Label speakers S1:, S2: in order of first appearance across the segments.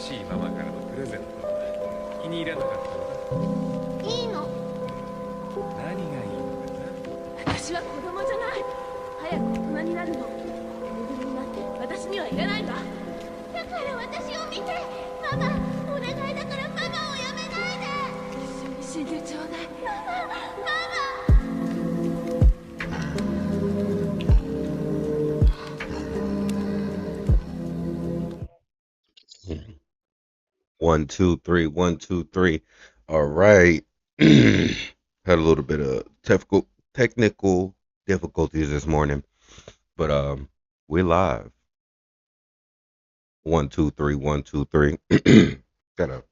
S1: しいママからのプレゼント気に入らなかったのか？
S2: いいの。
S1: 何がいいのかな？
S2: 私は子供じゃない。早く大人になるの。ぬいぐるみなんて私にはいらないわ。だから私を見て。ママ、お願いだからママをやめないで。一緒に死んでちょうだい。ママ。
S3: One, two, three, 1, 2, 3. All right. Had a little bit of technical difficulties this morning, but we're live. 1, 2, 3, 1, 2, 3. Gotta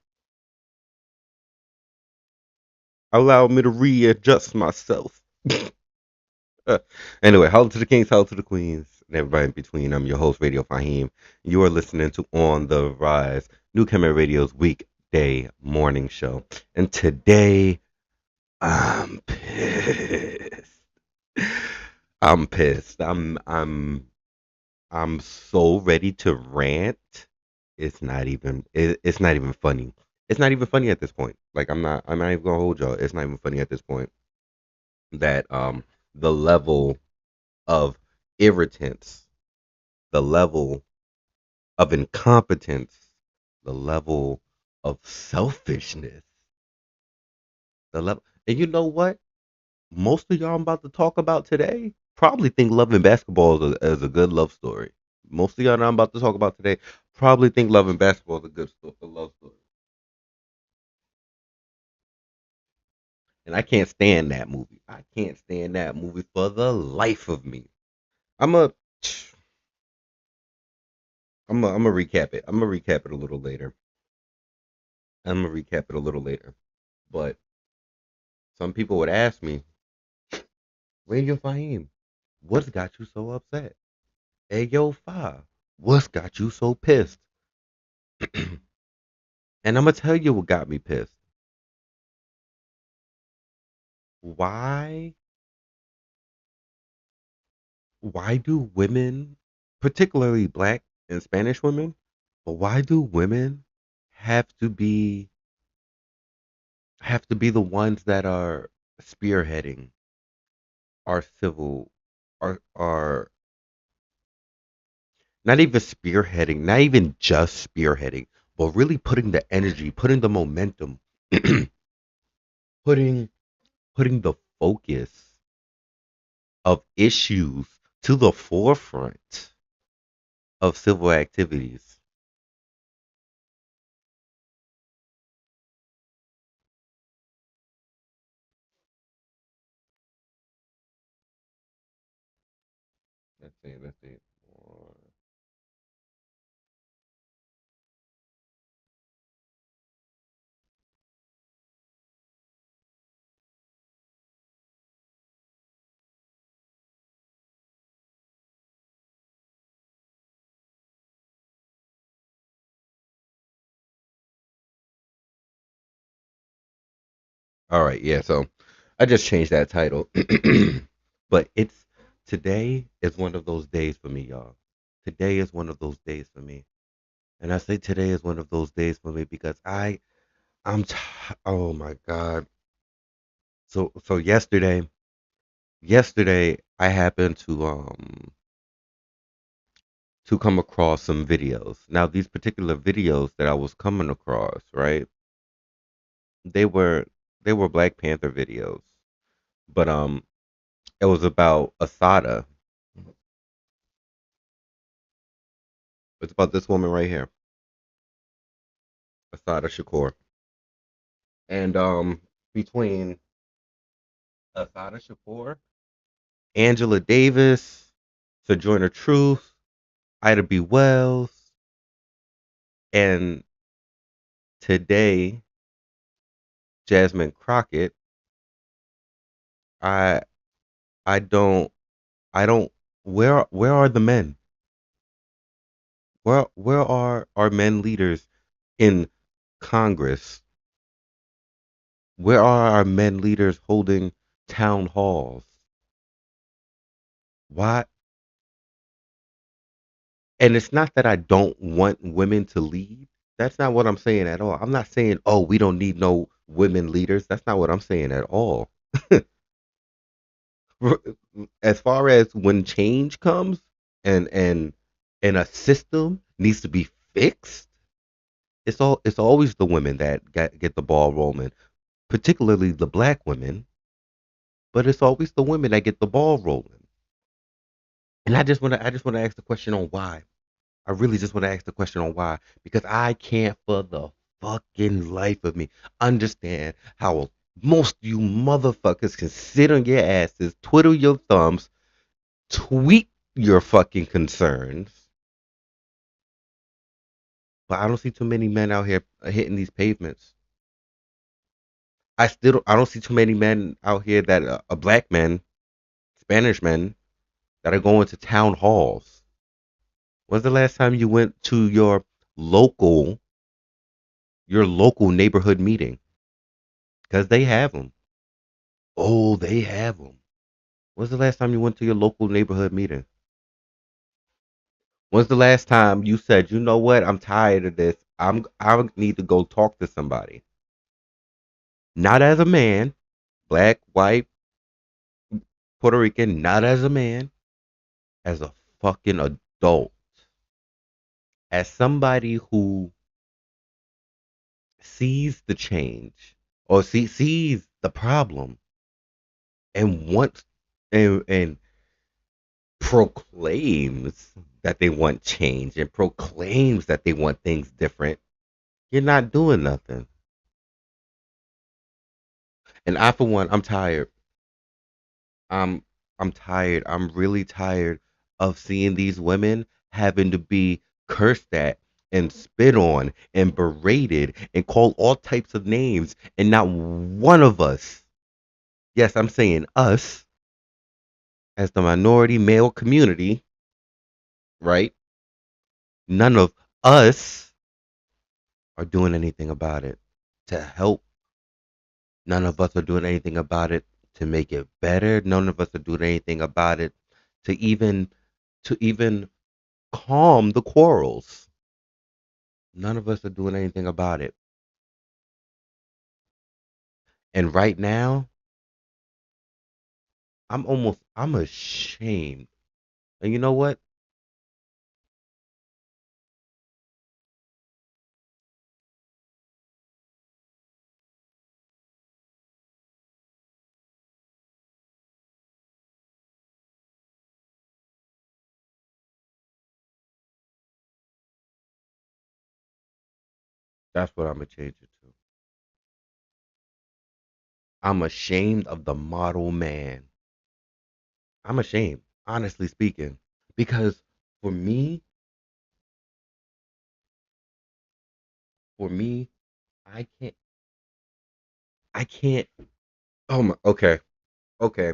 S3: allow me to readjust myself. Anyway, holla to the kings, holla to the queens, and everybody in between. I'm your host, Radio Faheem. You are listening to On the Rise, New Camera Radio's weekday morning show. And today, I'm pissed. I'm pissed. I'm so ready to rant. It's not even funny. It's not even funny at this point. Like I'm not even gonna hold y'all. It's not even funny at this point. That the level of irritants, the level of incompetence, the level of selfishness, the level. And you know what? Most of y'all I'm about to talk about today probably think Love and Basketball is a good love story. Most of y'all that I'm about to talk about today probably think Love and Basketball is a good love story. And I can't stand that movie. I can't stand that movie for the life of me. I'm a I'm a recap it. I'm gonna recap it a little later. I'm gonna recap it a little later. But some people would ask me, Radio Fahim, what's got you so upset? Hey yo, Five, what's got you so pissed? And I'm gonna tell you what got me pissed. Why why do women, particularly black and Spanish women, but why do women have to be have to be the ones that are spearheading our civil our not even spearheading, not even just spearheading, but really putting the energy, putting the momentum, putting putting the focus of issues to the forefront of civil activities. Let's see, let's see. All right, yeah. So I just changed that title, but it's today is one of those days for me, y'all. Today is one of those days for me, and I say today is one of those days for me because oh my god. So yesterday I happened to come across some videos. Now these particular videos that I was coming across, right? They were they were Black Panther videos, but it was about Asada. It's about this woman right here, Asada Shakur. And between Asada Shakur, Angela Davis, Sojourner Truth, Ida B. Wells, and today Jasmine Crockett, I I don't I don't where are the men? Where are our men leaders in Congress? Where are our men leaders holding town halls? Why? And it's not that I don't want women to lead. That's not what I'm saying at all. I'm not saying, oh, we don't need no women leaders. That's not what I'm saying at all. As far as when change comes and a system needs to be fixed, it's always the women that get the ball rolling, particularly the black women, but it's always the women that get the ball rolling. And I just want to ask the question on why. I really just want to ask the question on why, because I can't for the fucking life of me understand how most of you motherfuckers can sit on your asses, twiddle your thumbs, tweet your fucking concerns, but I don't see too many men out here hitting these pavements. I don't see too many men out here that are black men, Spanish men that are going to town halls. When's the last time you went to local your local neighborhood meeting? Because they have them. Oh, they have them. When's the last time you went to your local neighborhood meeting? When's the last time you said, you know what, I'm tired of this. I need to go talk to somebody. Not as a man, black, white, Puerto Rican, not as a man, as a fucking adult. As somebody who sees the change or sees the problem and wants and proclaims that they want change and proclaims that they want things different, you're not doing nothing. And I, for one, I'm tired. I'm I'm tired. I'm really tired of seeing these women having to be cursed at and spit on and berated and called all types of names, and not one of us, yes, I'm saying us, as the minority male community, right? None of us are doing anything about it to help. None of us are doing anything about it to make it better. None of us are doing anything about it to even calm the quarrels. None of us are doing anything about it. And right now, I'm ashamed. And you know what? That's what I'm gonna change it to. I'm ashamed of the model man. I'm ashamed, honestly speaking, because for me, for me, I can't, I can't. Oh my. Okay, okay.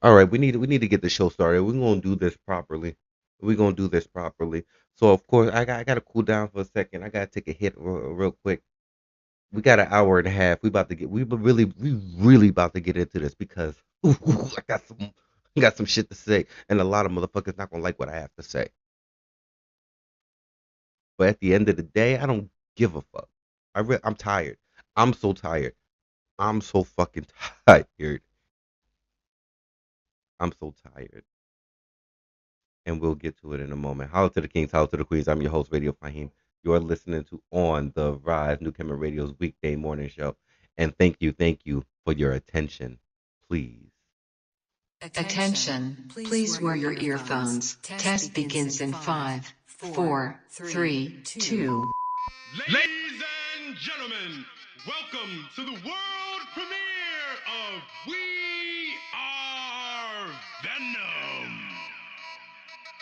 S3: All right. We need to get the show started. We're gonna do this properly. We're gonna do this properly. So of course, I gotta cool down for a second. I gotta take a hit real quick. We got an hour and a half. We really about to get into this because I got some shit to say, and a lot of motherfuckers not gonna like what I have to say. But at the end of the day, I don't give a fuck. I'm tired. I'm so tired. I'm so fucking tired. I'm so tired. And we'll get to it in a moment. Holla to the kings, holla to the queens. I'm your host, Radio Faheem. You're listening to On the Rise, New Camera Radio's weekday morning show. And thank you for your attention. Please.
S4: Attention, please wear your earphones. Test begins in 5, 4, 3, 2.
S1: Ladies and gentlemen, welcome to the world premiere of We Are Venom.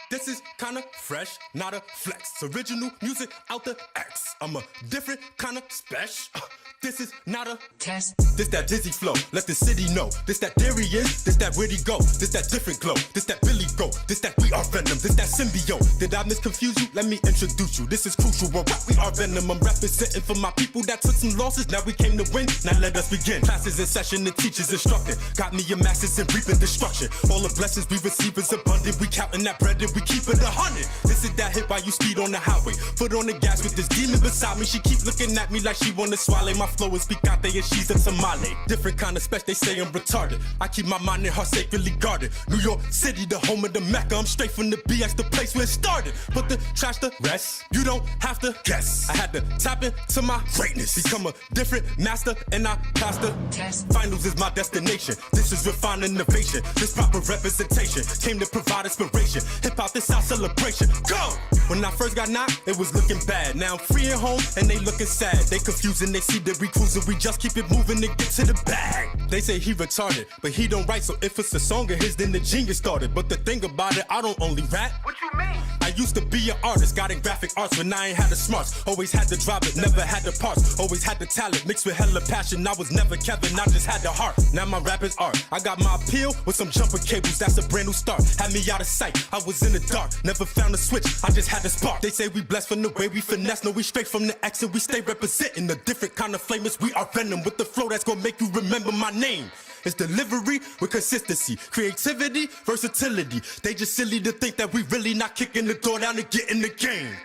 S5: This is kinda fresh, not a flex. Original music out the X. I'm a different kind of special. This is not a
S4: Test.
S5: This that dizzy flow, let the city know. This that Darian, this that where'd he go? This that different glow, this that Billy go. This that we are Venom, this that symbiote. Did I misconfuse you? Let me introduce you. This is crucial. Well, we are Venom. I'm representing for my people that took some losses. Now we came to win. Now let us begin. Classes in session, the teachers instructing. Got me a master's in reaping destruction. All the blessings we receive is abundant. We counting that bread and we keep it 100. This is that hit while you speed on the highway. Foot on the gas with this demon beside me. She keep looking at me like she wanna swallow. My flow is picante and she's a tamale. Different kind of special, they say I'm retarded. I keep my mind and heart sacredly guarded. New York City, the home of the Mecca. I'm straight from the BX, the place where it started. Put the trash to rest. You don't have to guess. I had to tap into my greatness. Become a different master and I passed the test. Finals is my destination. This is refined innovation. This proper representation came to provide inspiration. Hip hop, this our celebration. Go! When I first got knocked, it was looking bad. Now I'm free at home and they looking sad. They confusing, they see that we cruising. We just keep it moving to get to the bag. They say he retarded, but he don't write. So if it's a song of his, then the genius started. But the thing about it, I don't only rap.
S1: What you mean?
S5: I used to be an artist, got in graphic arts when I ain't had the smarts. Always had to drive it, never had the parts. Always had the talent, mixed with hella passion. I was never Kevin, I just had the heart. Now my rap is art. I got my appeal with some jumper cables, that's a brand new start. Had me out of sight, I was in the dark. Never found a switch, I just had the spark. They say we blessed from the way we finesse. No, we straight from the X and we stay representing a different kind of flamers. We are venom with the flow that's gonna make you remember my name. It's delivery with consistency, creativity, versatility. They just silly to think that we really not kicking the door down to get in the game.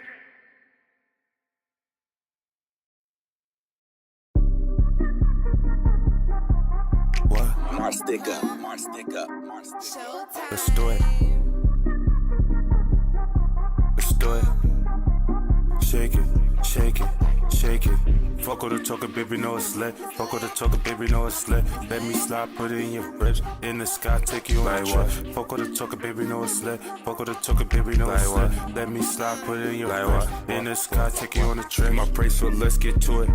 S6: What? March stick up. Let's do it. Let's do it. Shake it, shake it, shake it. Fuck with the talker, baby, know it's lit. Fuck with the talker, baby, know it's lit. Let me slide, put it in your ribs. In the sky, take you on a trip. Fuck with the talker, baby, know it's lit. Fuck with the talker, baby, know it's lit. Let me slide, put it in your ribs. In the sky, take you on a trip. My praise, so let's get to it.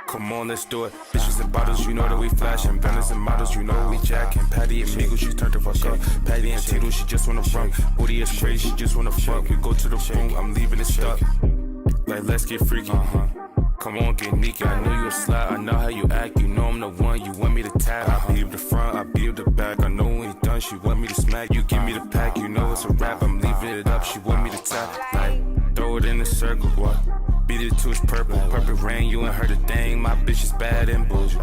S6: Come on, let's do it. Bitches and bottles, you know that we flashing. Banners and models, you know we jacking. Patty and Migos, she turned the fuck up. Patty and Tito, she just wanna run. Booty is crazy, she just wanna fuck. We go to the room, I'm leaving it stuck. Like, let's get freaky. Come on, get sneaky. I know you a slut, I know how you act. You know I'm the one you want me to tap. I beat up the front, I beat up the back. I know when you done, she want me to smack. You give me the pack, you know it's a rap. I'm leaving it up, she want me to tap. Like, throw it in the circle, boy. Beat it to its purple, purple rain, you ain't heard a thing. My bitch is bad and bullshit.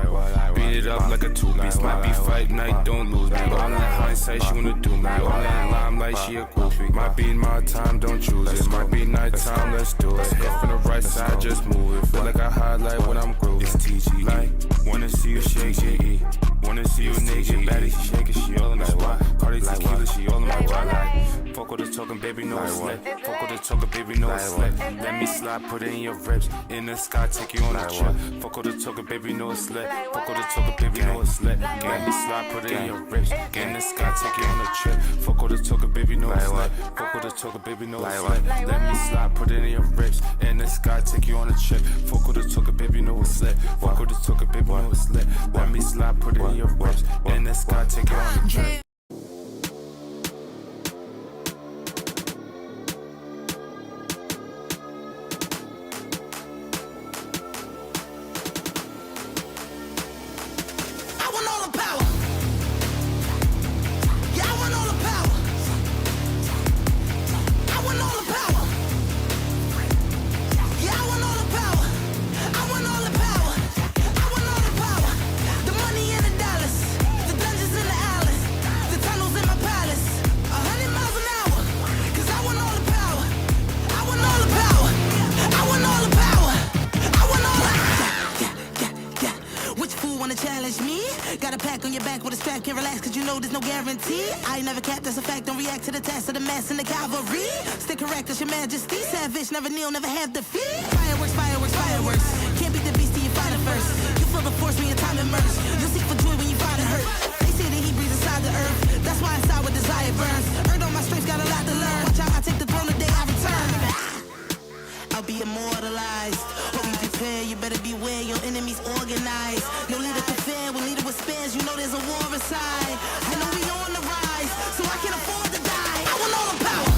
S6: Beat it up like a two-piece. Might be fight night, don't lose me. All in hindsight, she wanna do me. All in limelight, she a groupie. Might be my time, don't choose it. Might be nighttime, let's do it. Hit from the right side, just move it. Feel like I highlight when I'm grooving. It's TG, like, wanna see you shake it. Wanna see you naked, baddie, she shake it, she all in my spot. Cardi tequila, she all in my spot. Like, fuck with the talking, baby, no it's lit. Fuck with the talking, baby, no it's lit. Let me slide, put it in your ribs. In the sky, take you on a trip. Fuck with the talking, baby, no it's lit. Fuck with the talking, baby, no it's lit. Let me slide, put it in your ribs. In the sky, take you on a trip. Fuck with the talking, baby, no it's lit. Fuck with the talking, baby, no it's lit. Let me slide, put it in your ribs. In the sky, take you on a trip. Fuck with the talking, baby, no it's lit. Fuck with the talking, baby, no it's lit. Let me slide, put it in your ribs. In the sky, take you on a trip.
S7: I never capped, that's a fact. Don't react to the test of the mass and the cavalry. Stick correct, that's your majesty. Savage, never kneel, never have defeat. Fireworks, fireworks, fireworks. Can't beat the beast till you find it first. You feel the force when your time immersed. You'll seek for joy when you find it hurt. They say that he breathes inside the earth. That's why inside with desire burns. Earned on my strength, got a lot to learn. Watch out, I take the throne the day I return. I'll be immortalized. Hope you prepare, you better beware. Your enemies organized. No leader can fair, when leader with spares. You know there's a war inside. I know we on the rise, so I can't afford to die. I want all the power.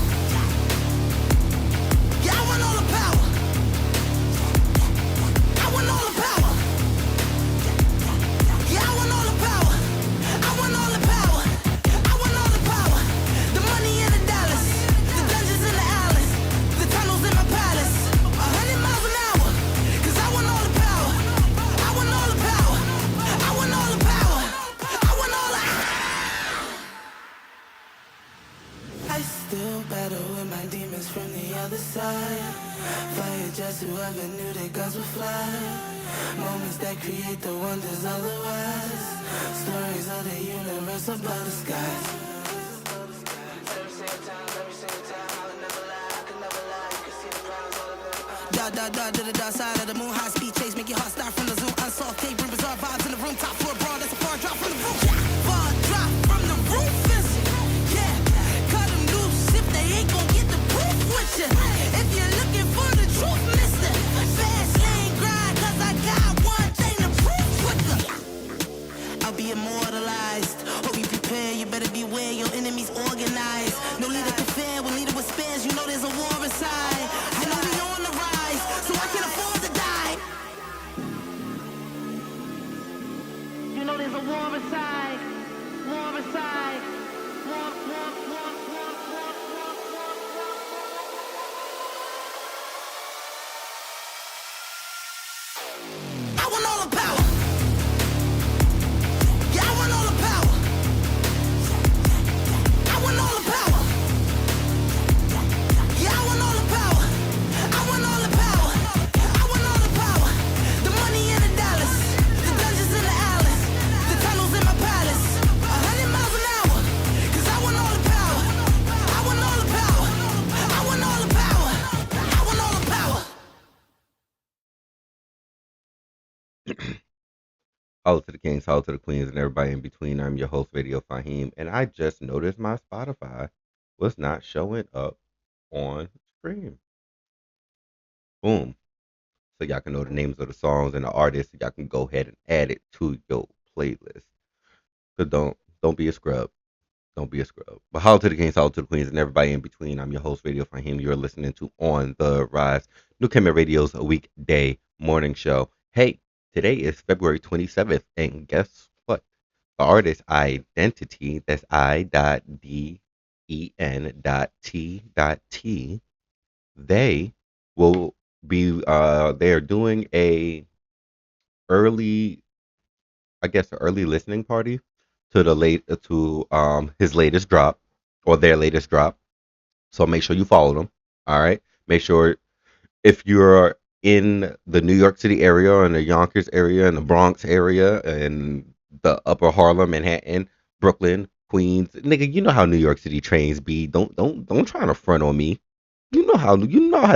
S7: Yeah, I want all the power. I want all the power. Yeah, side. Fire just whoever knew their guns would fly. Moments that create the wonders otherwise. Stories of the universe above the skies. To the dark side of the moon, high speed chase, make your heart start from the zoom. Unsolved tape, bring bizarre vibes in the room. Top floor brawl, that's a far drop from the roof. Far drop from the roof is, yeah. Cut them loose if they ain't gon' get the proof with ya. If you're looking for the truth, mister, fast lane grind, cause I got one thing to prove quicker. I'll be immortalized. Hope you prepare, you better beware, your enemies organized. No leader can fair, when leader with spares, you know there's a war inside. I know we on the rise, so I can afford to die. You know there's a war inside, war inside, war, war, war, war, war, war, war, war. I want all the power. Yeah, I want all the power. I want all the power. Yeah, I want all the power. I want all the power. I want all the power. The money and the dollars, the dungeons and the alleys, the tunnels in my palace. 100 miles an hour, 'cause I want all the power. I want all the power. I want all the power. I want all the power.
S3: Holla to the kings, holla to the queens, and everybody in between. I'm your host, Radio Faheem, and I just noticed my Spotify was not showing up on stream. Boom. So y'all can know the names of the songs and the artists. Y'all can go ahead and add it to your playlist. So don't be a scrub. Don't be a scrub. But holla to the kings, holla to the queens, and everybody in between. I'm your host, Radio Faheem. You're listening to On the Rise, New Kemet Radio's weekday morning show. Hey, today is February 27th, and guess what? The artist Identity, that's I.DEN.T.T, they will be they're doing a early, I guess, an early listening party to his latest drop, or their latest drop. So make sure you follow them. All right. Make sure, if you're in the New York City area, or in the Yonkers area, in the Bronx area, and the Upper Harlem, Manhattan, Brooklyn, Queens, nigga, you know how New York City trains be. Don't try to front on me. You know how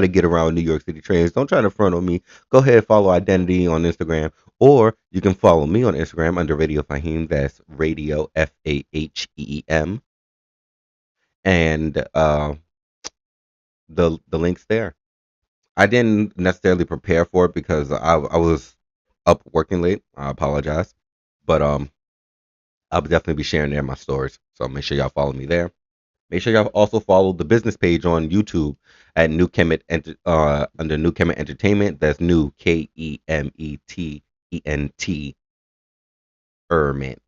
S3: to get around New York City trains. Don't try to front on me. Go ahead and follow Identity on Instagram, or you can follow me on Instagram under Radio Faheem. That's Radio FAHEEM, and the link's there. I didn't necessarily prepare for it because I was up working late. I apologize, but I'll definitely be sharing there in my stories. So make sure y'all follow me there. Make sure y'all also follow the business page on YouTube at New Kemet under New Kemet Entertainment. That's New KEMETENT Erment.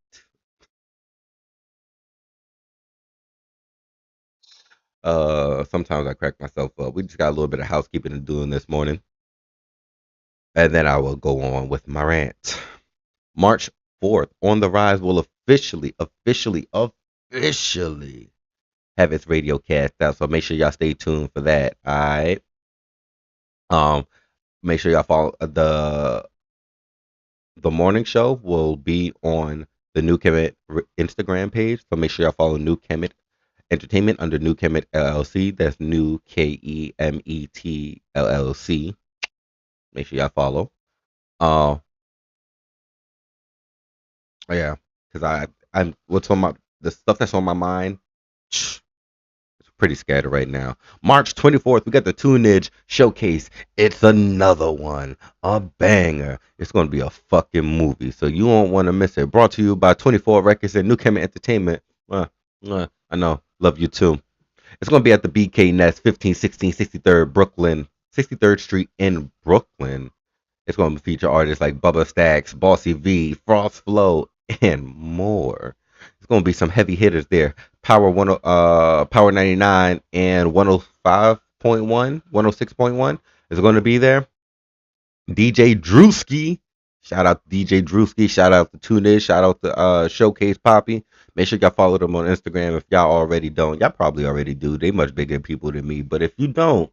S3: Sometimes I crack myself up. We just got a little bit of housekeeping to do in this morning, and then I will go on with my rant. March 4th, On the Rise will officially have its radio cast out. So make sure y'all stay tuned for that. All right. Make sure y'all follow the morning show will be on the New Kemet Instagram page. So make sure y'all follow New Kemet Entertainment under New Kemet LLC. That's New KEMET LLC. Make sure y'all follow. Yeah, because I'm what's on the stuff that's on my mind. It's pretty scattered right now. March 24th, we got the Tunage Showcase. It's another one, a banger. It's going to be a fucking movie, so you won't want to miss it. Brought to you by 24 Records and New Kemet Entertainment. I know, love you too. It's going to be at the BK Nest, 1516 63rd Brooklyn, 63rd Street in Brooklyn. It's going to feature artists like Bubba Stacks, Bossy V, Frost Flow, and more. It's going to be some heavy hitters there. Power 99 and 105.1, 106.1 is going to be there. DJ Drewski. Shout out to DJ Drewski. Shout out to Tunage. Shout out to Showcase Poppy. Make sure y'all follow them on Instagram if y'all already don't. Y'all probably already do. They much bigger people than me. But if you don't,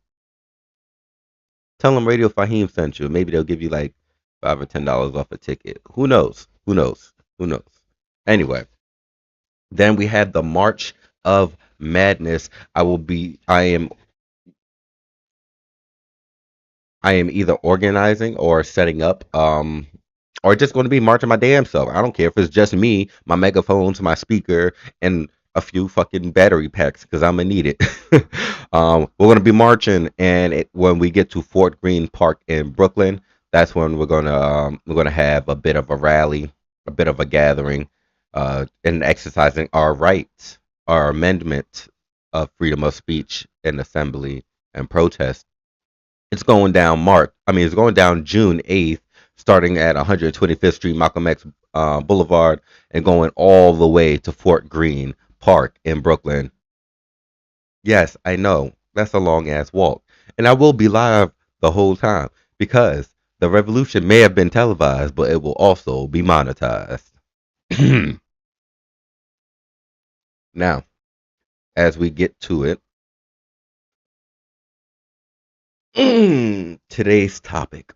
S3: Tell them Radio Faheem sent you. Maybe they'll give you like $5 or $10 off a ticket. Who knows? Who knows? Who knows? Anyway, then we had the March of Madness. I am either organizing or setting up, or just going to be marching my damn self. I don't care if it's just me, my megaphones, my speaker, and a few fucking battery packs because I'm gonna need it. We're gonna be marching, and when we get to Fort Greene Park in Brooklyn, that's when we're gonna have a bit of a rally, a bit of a gathering, and exercising our rights, our amendment of freedom of speech and assembly and protest. It's going down June 8th, starting at 125th Street, Malcolm X Boulevard, and going all the way to Fort Greene Park in Brooklyn. Yes, I know. That's a long ass walk. And I will be live the whole time because the revolution may have been televised, but it will also be monetized. Now, as we get to it, today's topic.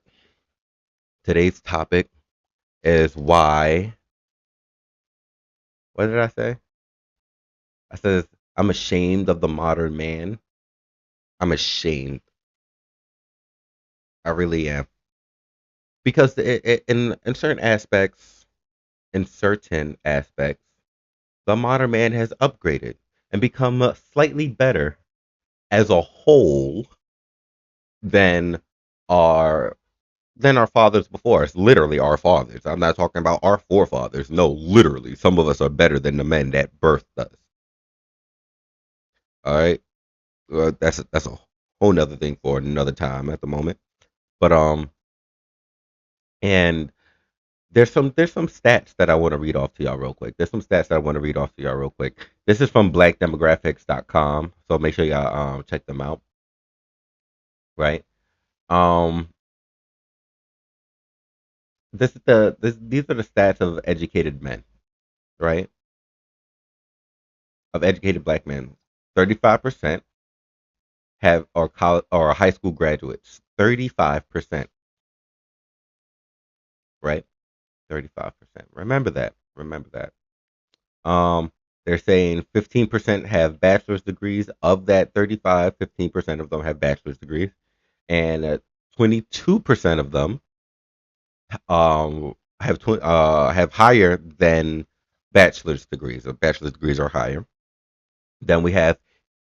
S3: Today's topic is why. What did I say? I said I'm ashamed of the modern man. I'm ashamed. I really am because in certain aspects, the modern man has upgraded and become slightly better as a whole than our than our fathers before us. Literally, our fathers. I'm not talking about our forefathers. No, literally, some of us are better than the men that birthed us. All right. That's a whole nother thing for another time at the moment. But and there's some stats that I want to read off to y'all real quick. There's some stats that I want to read off to y'all real quick. This is from blackdemographics.com, so make sure y'all check them out. Right. Um these are the stats of educated men, right? Of educated black men. 35% have or college or high school graduates. 35%, right? 35%. Remember that. Remember that. They're saying 15% have bachelor's degrees. Of that 35, 15% of them have bachelor's degrees, and 22% of them have higher than bachelor's degrees. Or bachelor's degrees are higher. Then we have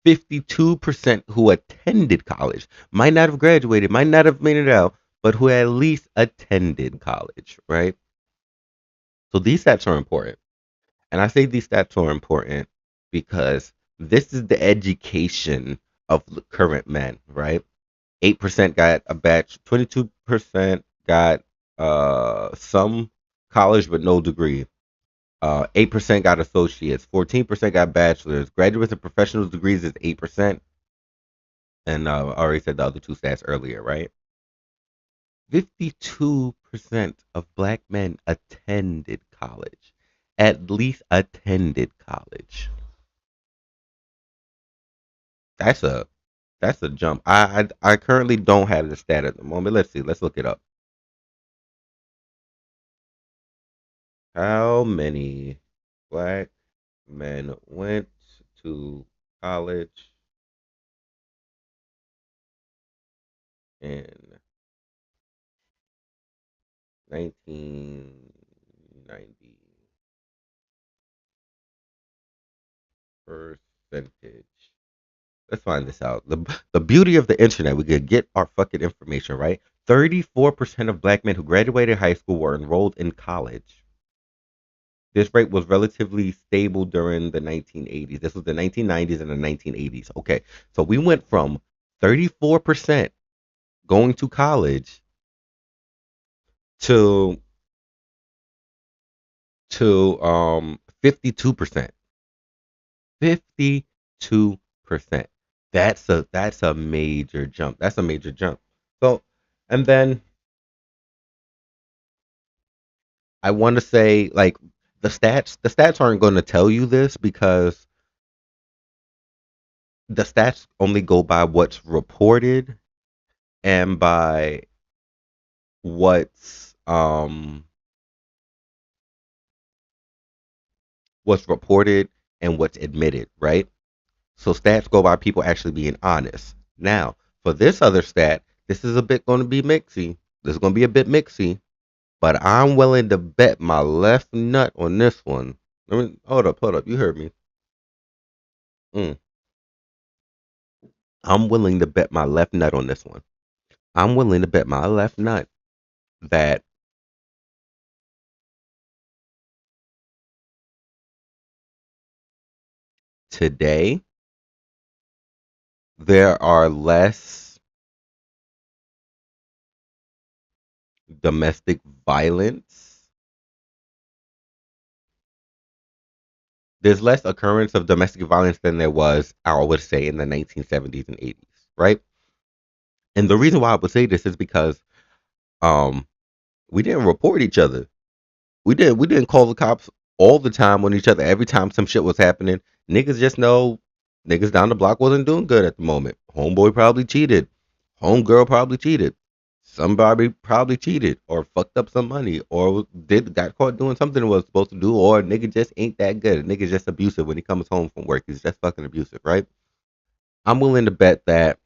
S3: 52% who attended college, might not have graduated, might not have made it out, but who at least attended college, right? So these stats are important. And I say these stats are important because this is the education of the current men, right? 8% got a batch, 22% got some college but no degree. 8% got associates, 14% got bachelors. Graduates and professional degrees is 8%. And I already said the other two stats earlier, right? 52% of black men attended college. At least attended college. That's a jump. I currently don't have the stat at the moment. Let's see. Let's look it up. How many black men went to college in 1990? Percentage. Let's find this out. The beauty of the internet, we could get our fucking information, right? 34% of black men who graduated high school were enrolled in college. This rate was relatively stable during the 1980s. This was the 1990s and the 1980s. Okay, so we went from 34% going to college to 52%. 52%. That's a major jump. That's a major jump. So, and then I want to say like the stats aren't going to tell you this because the stats only go by what's reported and by what's reported and what's admitted, right? So stats go by people actually being honest. Now, for this other stat, this is a bit going to be mixy. This is going to be a bit mixy, but I'm willing to bet my left nut on this one. Let me hold up. You heard me. Mm. I'm willing to bet my left nut on this one. I'm willing to bet my left nut that today there are less domestic violence. There's less occurrence of domestic violence than there was, I would say, in the 1970s and 80s, right? And the reason why I would say this is because um, we didn't report each other. We didn't call the cops all the time on each other every time some shit was happening. Niggas just know niggas down the block wasn't doing good at the moment. Homeboy probably cheated. Homegirl probably cheated. Somebody probably cheated or fucked up some money or got caught doing something it was supposed to do, or a nigga just ain't that good. A nigga just abusive when he comes home from work. He's just fucking abusive, right? I'm willing to bet that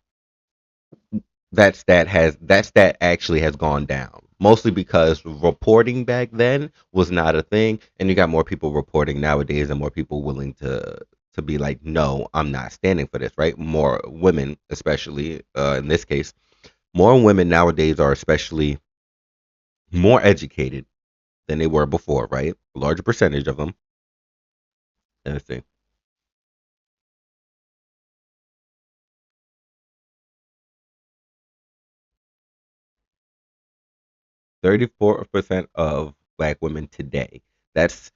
S3: that stat actually has gone down. Mostly because reporting back then was not a thing, and you got more people reporting nowadays, and more people willing to be like, no, I'm not standing for this, right? More women, especially in this case, more women nowadays are especially more educated than they were before, right? A larger percentage of them. Let's see, 34% of black women today. That's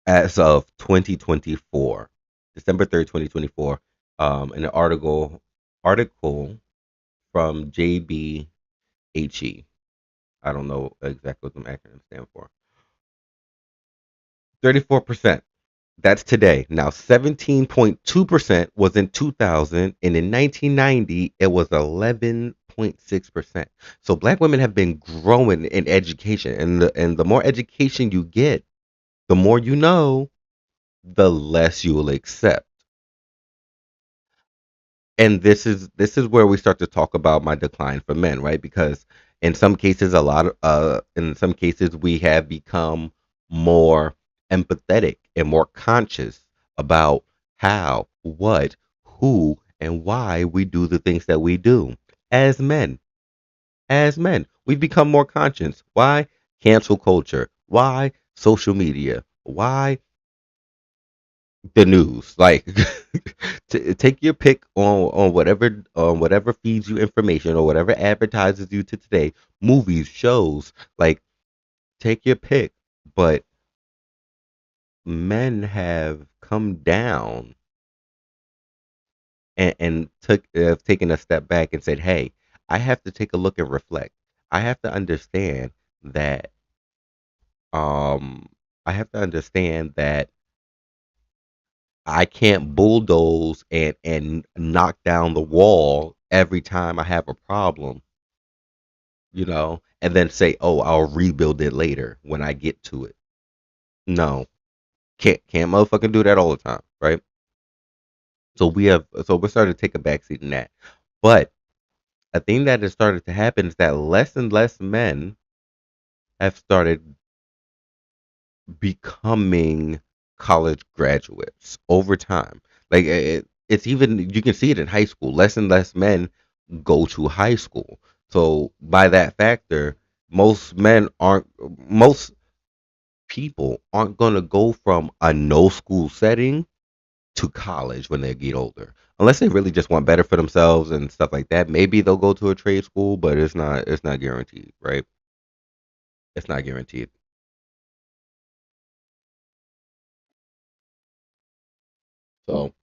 S3: as of 2024, December 3rd, 2024. In an article from JBHE. I don't know exactly what the acronym stand for. 34%. That's today. Now 17.2% was in 2000, and in 1990 it was 11.6%. So black women have been growing in education, and the more education you get, the more you know, the less you will accept. And this is where we start to talk about my decline for men, right? Because in some cases, in some cases we have become more empathetic and more conscious about how, what, who, and why we do the things that we do as men. As men, we've become more conscious. Why? Cancel culture. Why? Social media. Why? The news. Like, take your pick on whatever feeds you information or whatever advertises you to today. Movies, shows, like, take your pick. But men have come down and have taken a step back and said, "Hey, I have to take a look and reflect. I have to understand that. Um, I have to understand that I can't bulldoze and knock down the wall every time I have a problem, and then say, "Oh, I'll rebuild it later when I get to it." No, can't motherfucking do that all the time, right? So we're starting to take a backseat in that. But a thing that has started to happen is that less and less men have started becoming college graduates over time. Like it's even, you can see it in high school. Less and less men go to high school. So by that factor, most people aren't going to go from a no school setting to college when they get older. Unless they really just want better for themselves and stuff like that. Maybe they'll go to a trade school, but it's not guaranteed, right? It's not guaranteed. So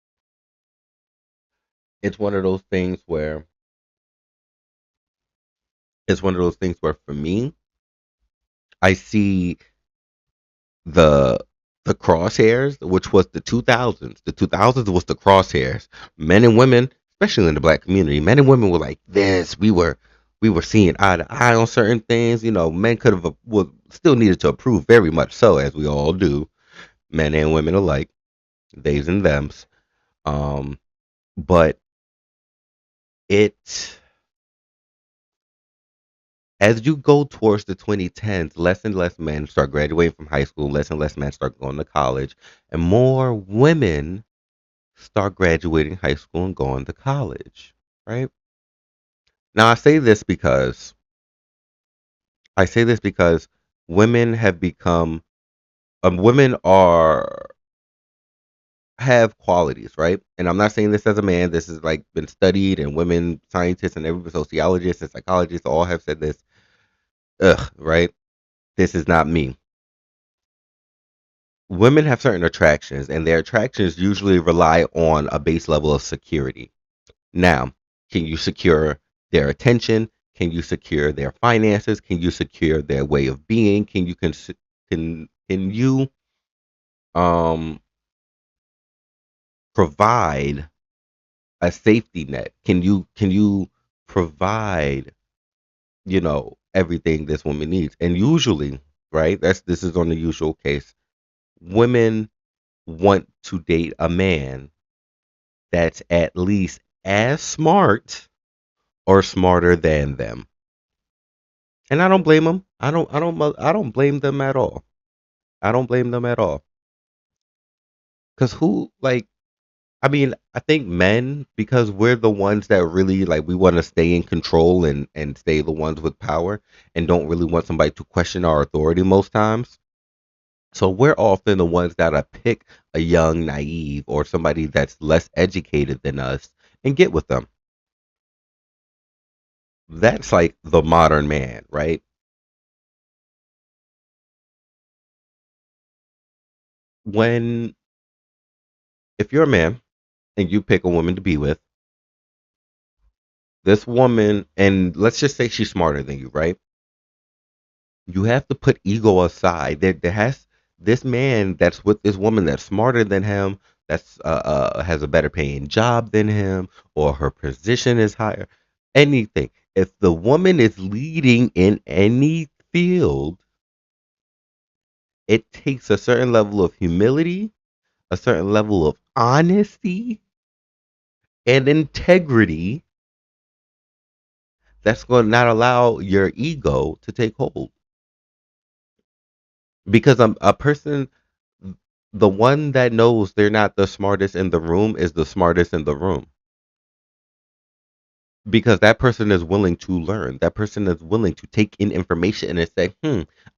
S3: it's one of those things where for me, I see the the crosshairs, which was the 2000s. The 2000s was the crosshairs. Men and women, especially in the black community, men and women were like this. We were we were seeing eye to eye on certain things. You know, men could have well, still needed to approve very much so, as we all do, men and women alike, theys and thems. Um, but it as you go towards the 2010s, less and less men start graduating from high school, less and less men start going to college, and more women start graduating high school and going to college, right? Now I say this because women have become women are have qualities, right? And I'm not saying this as a man. This has like been studied, and women scientists and every sociologists and psychologists all have said this. Ugh, right? This is not me. Women have certain attractions, and their attractions usually rely on a base level of security. Now, can you secure their attention? Can you secure their finances? Can you secure their way of being? Can you um provide a safety net? Can you provide, everything this woman needs? And usually, right, this is on the usual case. Women want to date a man that's at least as smart or smarter than them. And I don't blame them. I don't blame them at all. I don't blame them at all. Cuz who like I mean, I think men, because we're the ones that really like we want to stay in control and stay the ones with power and don't really want somebody to question our authority most times. So we're often the ones that pick a young, naive, or somebody that's less educated than us and get with them. That's like the modern man, right? When if you're a man and you pick a woman to be with, this woman, and let's just say she's smarter than you, right? You have to put ego aside. There has this man that's with this woman that's smarter than him, that's has a better paying job than him, or her position is higher. Anything. If the woman is leading in any field, it takes a certain level of humility, a certain level of honesty and integrity that's going to not allow your ego to take hold. Because a person, the one that knows they're not the smartest in the room is the smartest in the room. Because that person is willing to learn. That person is willing to take in information and say,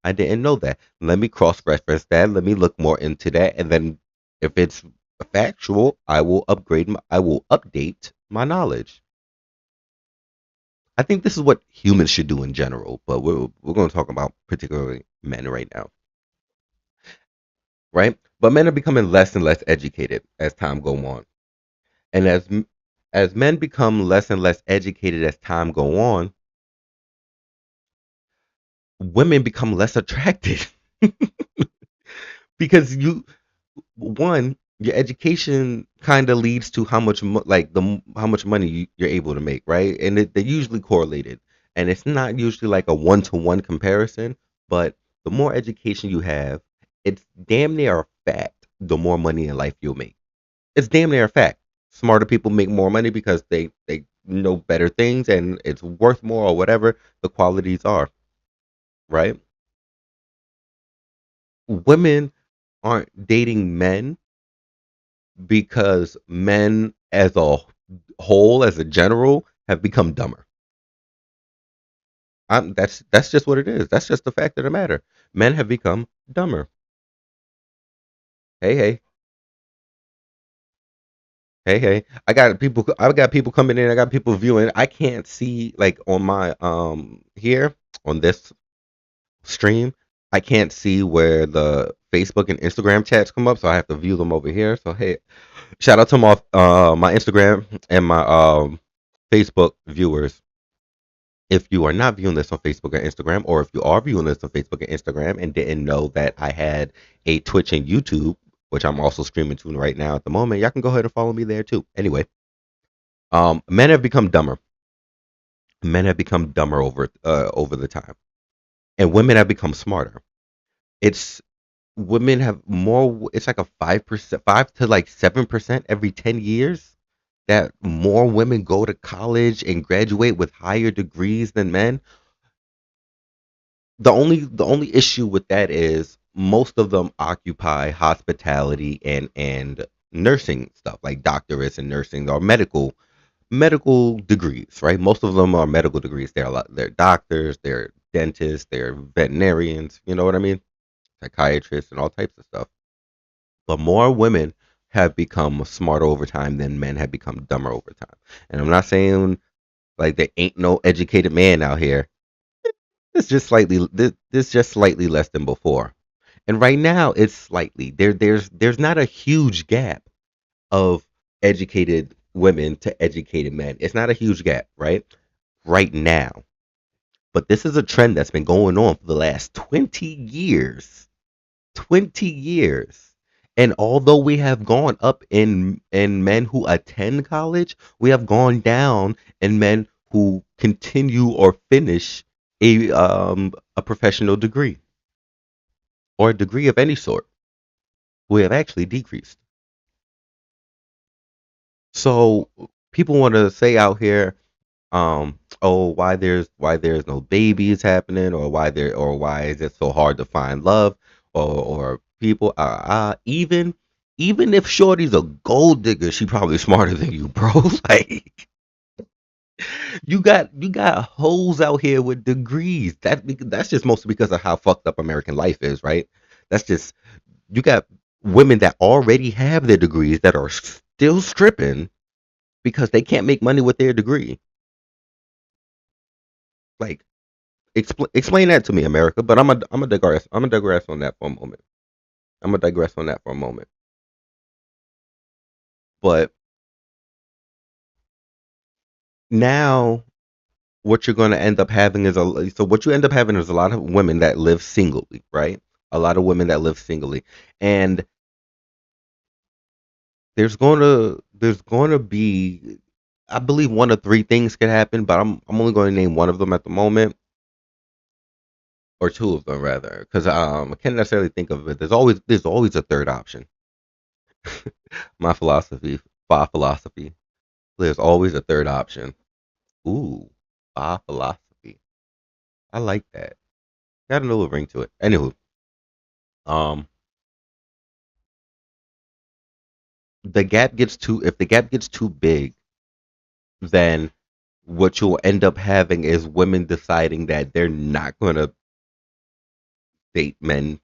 S3: I didn't know that. Let me cross reference that. Let me look more into that. And then if it's factual, I will update my knowledge. I think this is what humans should do in general, but we're going to talk about particularly men right now, right? But men are becoming less and less educated as time go on, and as men become less and less educated as time go on, women become less attracted because your education kind of leads to how much how much money you're able to make, right? And they're usually correlated, and it's not usually like a one-to-one comparison, but the more education you have, it's damn near a fact the more money in life you'll make. It's damn near a fact. Smarter people make more money because they know better things and it's worth more or whatever the qualities are, right? Women aren't dating men because men as a whole, as a general, have become dumber. That's just what it is. That's just the fact of the matter. Men have become dumber. Hey, hey, hey, hey. I got people coming in. I got people viewing. I can't see like on my here on this stream. I can't see where the Facebook and Instagram chats come up, so I have to view them over here. So hey, shout out to my Instagram and my Facebook viewers. If you are not viewing this on Facebook or Instagram, or if you are viewing this on Facebook and Instagram and didn't know that I had a Twitch and YouTube, which I'm also streaming to right now at the moment, y'all can go ahead and follow me there too. Anyway, men have become dumber. Men have become dumber over the time, and women have become smarter. It's women have more. It's like a 5%, 5 to like 7% every 10 years that more women go to college and graduate with higher degrees than men. The only issue with that is most of them occupy hospitality and nursing stuff like doctorates and nursing or medical degrees, right? Most of them are medical degrees. They're doctors, they're dentists, they're veterinarians, you know what I mean? Psychiatrists and all types of stuff. But more women have become smarter over time than men have become dumber over time. And I'm not saying like there ain't no educated man out here. It's just slightly less than before. And right now it's slightly there's not a huge gap of educated women to educated men. It's not a huge gap, right? Right now. But this is a trend that's been going on for the last 20 years. 20 years. And although we have gone up in men who attend college, we have gone down in men who continue or finish a professional degree or a degree of any sort. We have actually decreased. So people want to say out here, oh, why there's no babies happening, or why is it so hard to find love, or people even if Shorty's a gold digger, she probably smarter than you, bro. Like you got hoes out here with degrees. That's just mostly because of how fucked up American life is, right? That's just you got women that already have their degrees that are still stripping because they can't make money with their degree. Like explain that to me, America. But I'm a digress. I'm gonna digress on that for a moment. I'm gonna digress on that for a moment. But now, what you're gonna end up having is what you end up having is a lot of women that live singly, right? A lot of women that live singly, and there's gonna be, I believe one of three things can happen, but I'm only going to name one of them at the moment, or two of them rather, because I can't necessarily think of it. There's always a third option. My philosophy. There's always a third option. Ooh, philosophy. I like that. Got a little ring to it. Anywho, um, if the gap gets too big, then what you'll end up having is women deciding that they're not gonna date men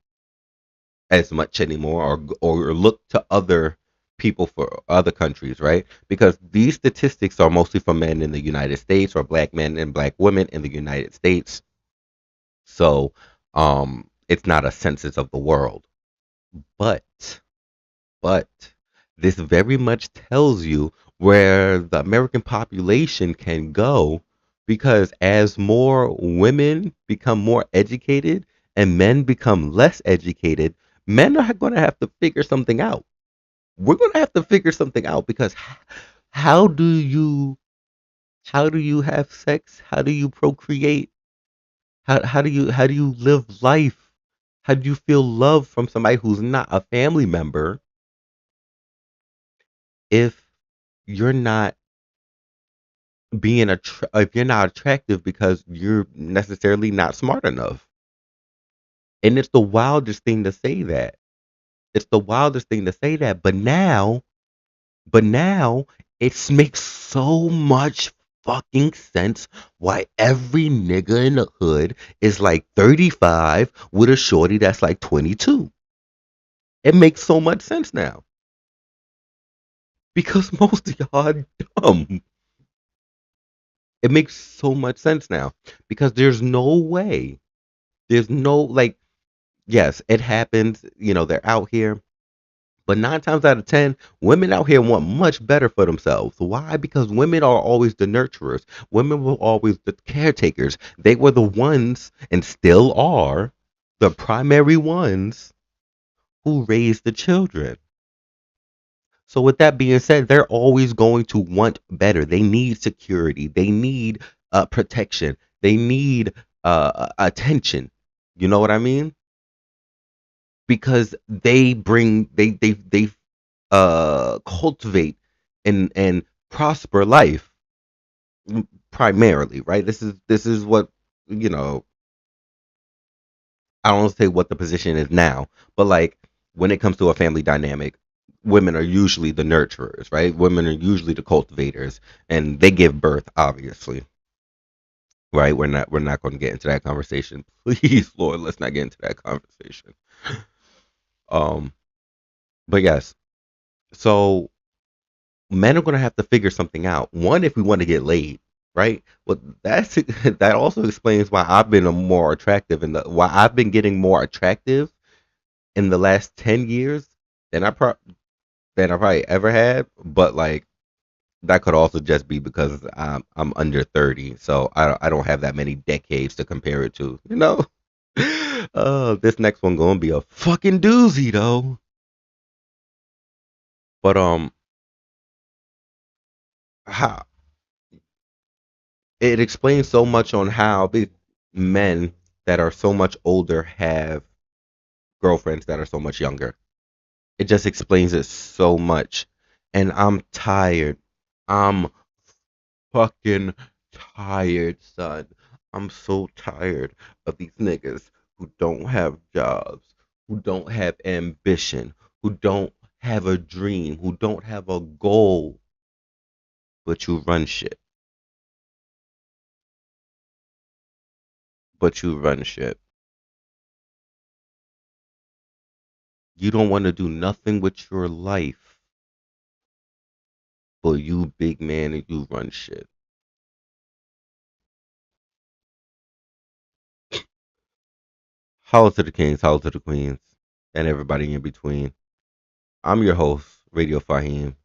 S3: as much anymore, or look to other people for other countries, right? Because these statistics are mostly for men in the United States, or black men and black women in the United States. So, it's not a census of the world. But, but this very much tells you where the American population can go, because as more women become more educated and men become less educated, men are going to have to figure something out. We're going to have to figure something out, because how do you how do you have sex? How do you procreate? How do you live life? How do you feel love from somebody who's not a family member if you're not if you're not attractive because you're necessarily not smart enough? And it's the wildest thing to say that. It's the wildest thing to say that. But now it makes so much fucking sense why every nigga in the hood is like 35 with a shorty that's like 22. It makes so much sense now because most of y'all are dumb. It makes so much sense now because there's no way. There's no, like, yes, it happens. They're out here. But 9 times out of 10, women out here want much better for themselves. Why? Because women are always the nurturers. Women were always the caretakers. They were the ones, and still are, the primary ones who raised the children. So with that being said, they're always going to want better. They need security. They need protection. They need attention. You know what I mean? Because they cultivate and prosper life primarily, right? This is what, you know, I don't say what the position is now, but like when it comes to a family dynamic, women are usually the nurturers, right? Women are usually the cultivators, and they give birth, obviously, right? We're not going to get into that conversation. Please, Lord, let's not get into that conversation. Um, but yes, so men are going to have to figure something out. One, if we want to get laid, right? Well, that's that also explains why I've been more attractive why I've been getting more attractive in the last 10 years than I probably ever had. But like that could also just be because I'm under 30, so I don't have that many decades to compare it to, you know. This next one gonna be a fucking doozy though. But how it explains so much on how the men that are so much older have girlfriends that are so much younger. It just explains it so much. And I'm tired. I'm fucking tired, son. I'm so tired of these niggas who don't have jobs, who don't have ambition, who don't have a dream, who don't have a goal, but you run shit. But you run shit. You don't want to do nothing with your life, but you big man and you run shit. Holla to the kings, holla to the queens, and everybody in between. I'm your host, Radio Faheem,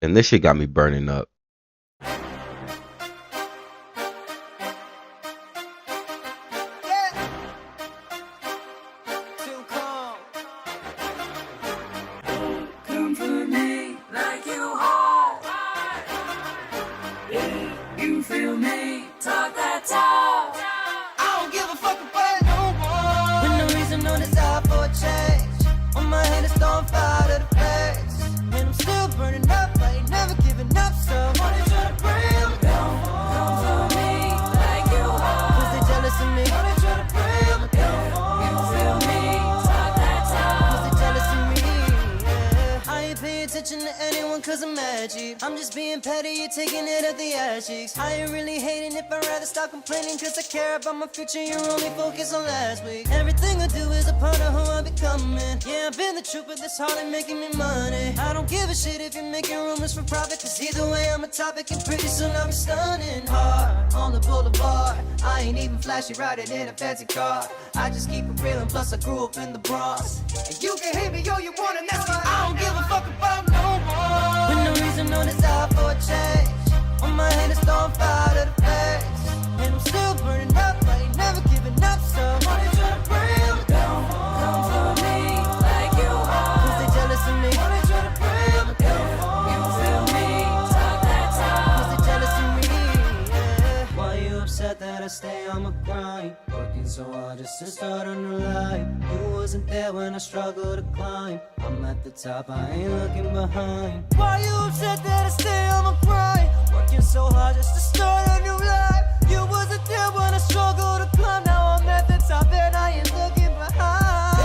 S3: and this shit got me burning up.
S8: I'm just being petty, you're taking it at the ass cheeks. I ain't really hating if I'd rather stop complaining, cause I care about my future, you're only focused on last week. Everything I do is a part of who I'm becoming. Yeah, I've been the truth, but this hard ain't making me money. I don't give a shit if you're making rumors for profit, cause either way I'm a topic and pretty soon I'm stunning hard on the boulevard. I ain't even flashy riding in a fancy car. I just keep it real and plus I grew up in the Bronx. And you can hate me all you want and that's why I don't give a fuck about no more. With no reason, no desire for a change. On my hand it's on fire to the face. And I'm still burning up, I ain't never giving up. So why they try to bring me down? Come for me like you are. Cause they jealous of me. Why they try to bring me down? You feel me? Talk that talk. Cause they jealous of me, yeah. Why you upset that I stay on my grind? Working so hard just to start a new life. You wasn't there when I struggled to climb. I'm at the top, I ain't looking behind. Why you upset that I stay on my grind? Working so hard just to start a new life. You wasn't there when I struggled to climb. Now I'm at the top and I ain't looking behind.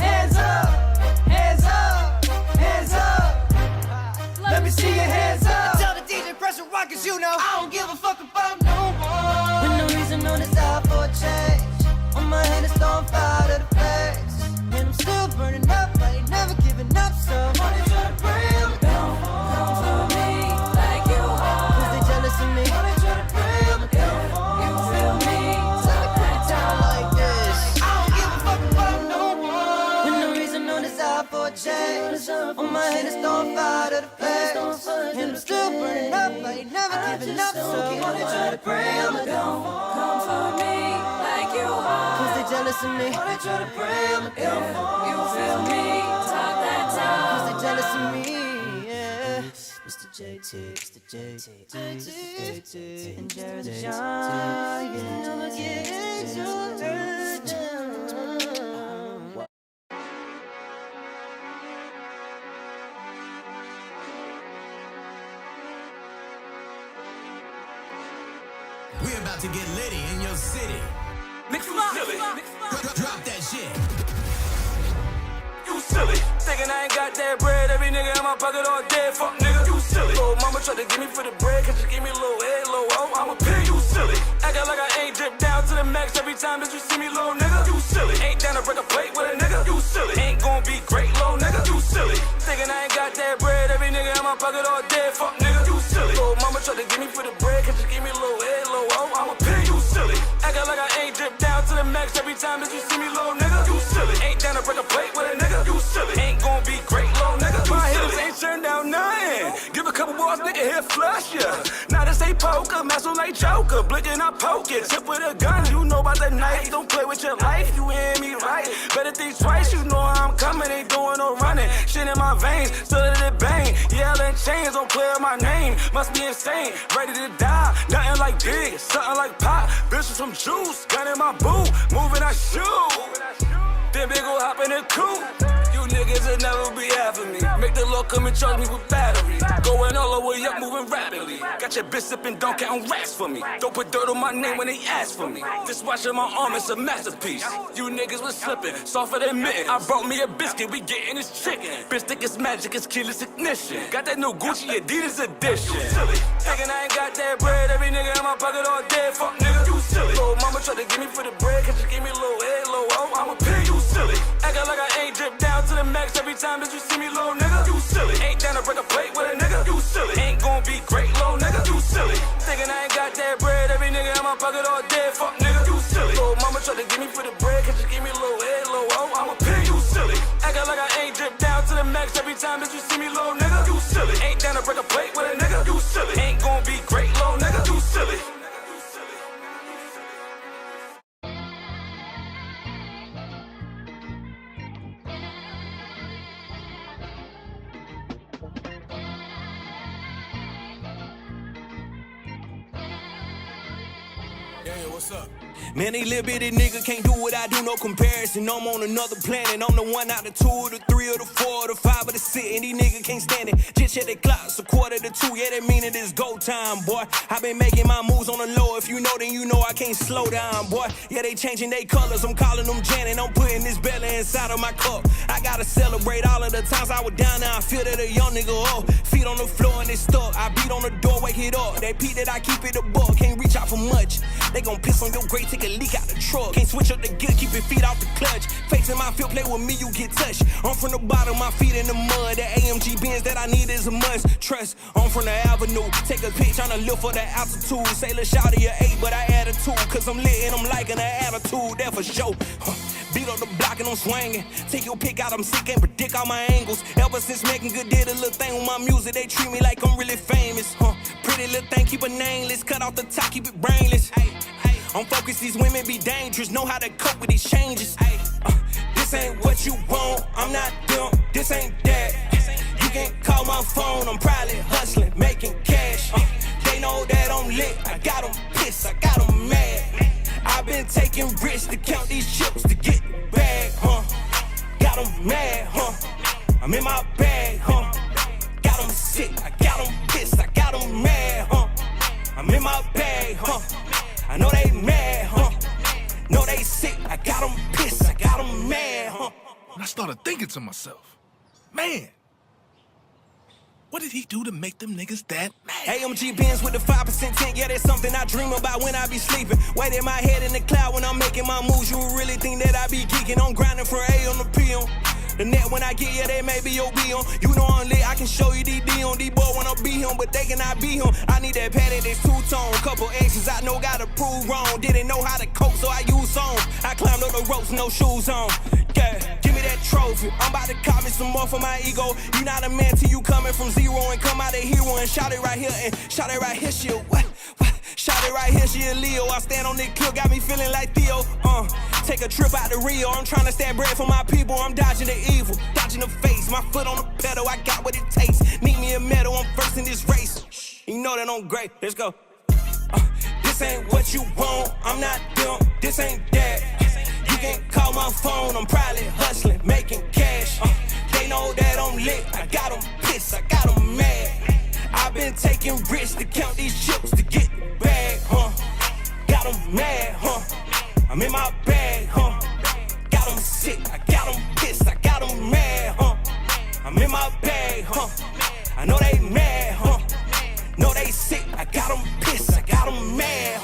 S8: Hands up, hands up, hands up. Let me see your hands up. Tell the DJ press the rock, cause you know I don't give a fuck about no more. With no reason, no desire for a change. On my hand it's on fire to the face. And I'm still burning up, I ain't never giving up. So why they try to bring me down? Come for me like you are. Cause they jealous of me. Why they try to bring me down? You feel me? So they put it down like this. I don't give a fuck about no one. With no reason, no desire for a change. On my head it's on fire to the face. And I'm still burning up, I ain't never giving up. So why they try to bring me down? Come for me like you are. Cause they jealous of me. Why they try to bring me down? You feel me? Talk that talk. Cause they jealous of me, yeah. Mr. and Jared the Shine. Never get your hurt.
S9: We're about to get litty in your city.
S10: Nigga, you silly.
S9: Drop that shit.
S10: You silly. Thinking I ain't got that bread. Every nigga in my pocket all dead. Fuck nigga. You silly. Little mama tried to give me for the bread. Cause she gave me a little head, little hoe. I'm a pig. You silly. Acting like I ain't dripped down to the max every time that you see me, little nigga. You silly. Ain't down to break a plate with a nigga. You silly. Ain't gon' be great, little nigga. You silly. Thinking I ain't got that bread. Every nigga in my pocket all dead. Fuck nigga. You silly. Little mama tried to give me for the bread. Cause she gave me a little head, little hoe. I'm a pig. You silly. Acting like I ain't dripped down to the max every time that you see me, little nigga. You silly. Ain't down to break a plate with a nigga. You silly. Ain't gon' be great, little nigga. My hitters ain't turned down nothing. Give a couple balls, nigga, here flush ya. Now this ain't poker, mess with like Joker. Blinking, I poke it. Tip with a gun, you know about the knife. Don't play with your life, you hear me right. Better think twice, you know how I'm coming. Ain't doing no running. Shit in my veins, still let it bang. Yelling chains, don't play with my name. Must be insane, ready to die. Nothing like big, something like pop. Bitch with some juice, gun in my boot. Moving, I shoot. Then big ol' hop in the coupe. You niggas will never be half of me. Make the Lord come and charge me with battery. Going all the way up, moving rapidly. Got your bitch sipping, don't count rats for me. Don't put dirt on my name when they ask for me. This watch on my arm is a masterpiece. You niggas was slipping, softer than mitten. I brought me a biscuit, we getting this chicken. Bitch think it's magic, it's keyless ignition. Got that new Gucci Adidas edition. You silly. Thinking I ain't got that bread, every nigga in my pocket all dead. Fuck nigga, you silly. Little mama tried to give me for the bread, cause she gave me a little head, little hoe. I'm a pig, you silly. Acting like I ain't dripped down to the max every time that you see me, little nigga. You silly. Ain't down to break a plate with a nigga. You silly. Ain't gon' be great, little nigga. You silly. Thinking I ain't got that bread, every nigga in my pocket all dead. Fuck nigga, you silly. Little mama tried to give me for the bread, cause she gave me a little head, little hoe. I'm a pig, you silly. Acting like I ain't dripped down to the max every time that you see me, little nigga. You silly. Ain't down to break a plate with a nigga. You silly. Ain't gon' be great, little nigga. You silly.
S9: Yeah, what's up?
S11: Man, they little bitty nigga can't do what I do, no comparison. I'm on another planet. I'm the one out of two, or the three, or the four, or the five, or the six. And these niggas can't stand it. Just check the clocks, a quarter to two. Yeah, that mean it is go time, boy. I been making my moves on the low. If you know, then you know I can't slow down, boy. Yeah, they changing their colors. I'm calling them Janet. I'm putting this belly inside of my cup. I gotta celebrate all of the times I was down there. I feel that a young nigga up. Feet on the floor and they stuck. I beat on the door, wake it up. They peep that I keep it a buck. Can't reach out for much. They gon' piss on your grave, take a leak out the truck. Can't switch up the gear, keep your feet off the clutch. Facing my field, play with me, you get touched. I'm from the bottom, my feet in the mud. The AMG Benz that I need is a must. Trust, I'm from the avenue. Take a pitch on the lift for the altitude. Say let's shout at your 8, but I add a 2. Cause I'm lit and I'm liking the attitude, that for sure. Beat up the block and I'm swinging. Take your pick out, I'm sick and predict all my angles. Ever since making good did a little thing with my music, they treat me like I'm really famous. Pretty little thing, keep it nameless. Cut off the top, keep it brainless. I'm focused, these women be dangerous. Know how to cope with these changes. This ain't what you want, I'm not them. This ain't that. You can call my phone, I'm probably hustling, making cash. They know that I'm lit, I got them pissed, I got them mad. I've been taking risks to count these chips to get the bag, Got them mad, I'm in my bag, Got them sick, I got them pissed, I got them mad, I'm in my bag, I know they mad, know they sick, I got them pissed, I got them mad,
S9: And I started thinking to myself, man, what did he do to make them niggas that mad?
S11: AMG Benz with the 5% tint, yeah, that's something I dream about when I be sleeping. Weight in my head in the cloud when I'm making my moves. You really think that I be geeking? I'm grinding from A on the P on. The net when I get, yeah, they may be OB on. You know I'm lit, I can show you these D on. These boy wanna be him, but they cannot be him. I need that padded, that's two-tone. Couple exes I know gotta prove wrong. Didn't know how to cope, so I use songs. I climbed up the ropes, no shoes on. Yeah, give me that trophy. I'm about to cop me some more for my ego. You not a man till you coming from zero and come out a hero and shout it right here and shout it right here. She a what? Shout it right here, she a Leo. I stand on the kill, got me feeling like Theo. Take a trip out to Rio. I'm trying to stand bread for my people. I'm dodging the evil, dodging the face. My foot on the pedal, I got what it takes. Meet me in metal, I'm first in this race. You know that I'm great. Let's go. This ain't what you want. I'm not them. This ain't that. You can call my phone. I'm probably hustling, making cash. They know that I'm lit. I got them pissed. I got them mad. I've been taking risks to count these chips to get the bag, Got them mad, I'm in my bag, Got them sick. I got them pissed. I got them mad, I'm in my bag, I know they mad, know they sick. I got them pissed. I got them mad,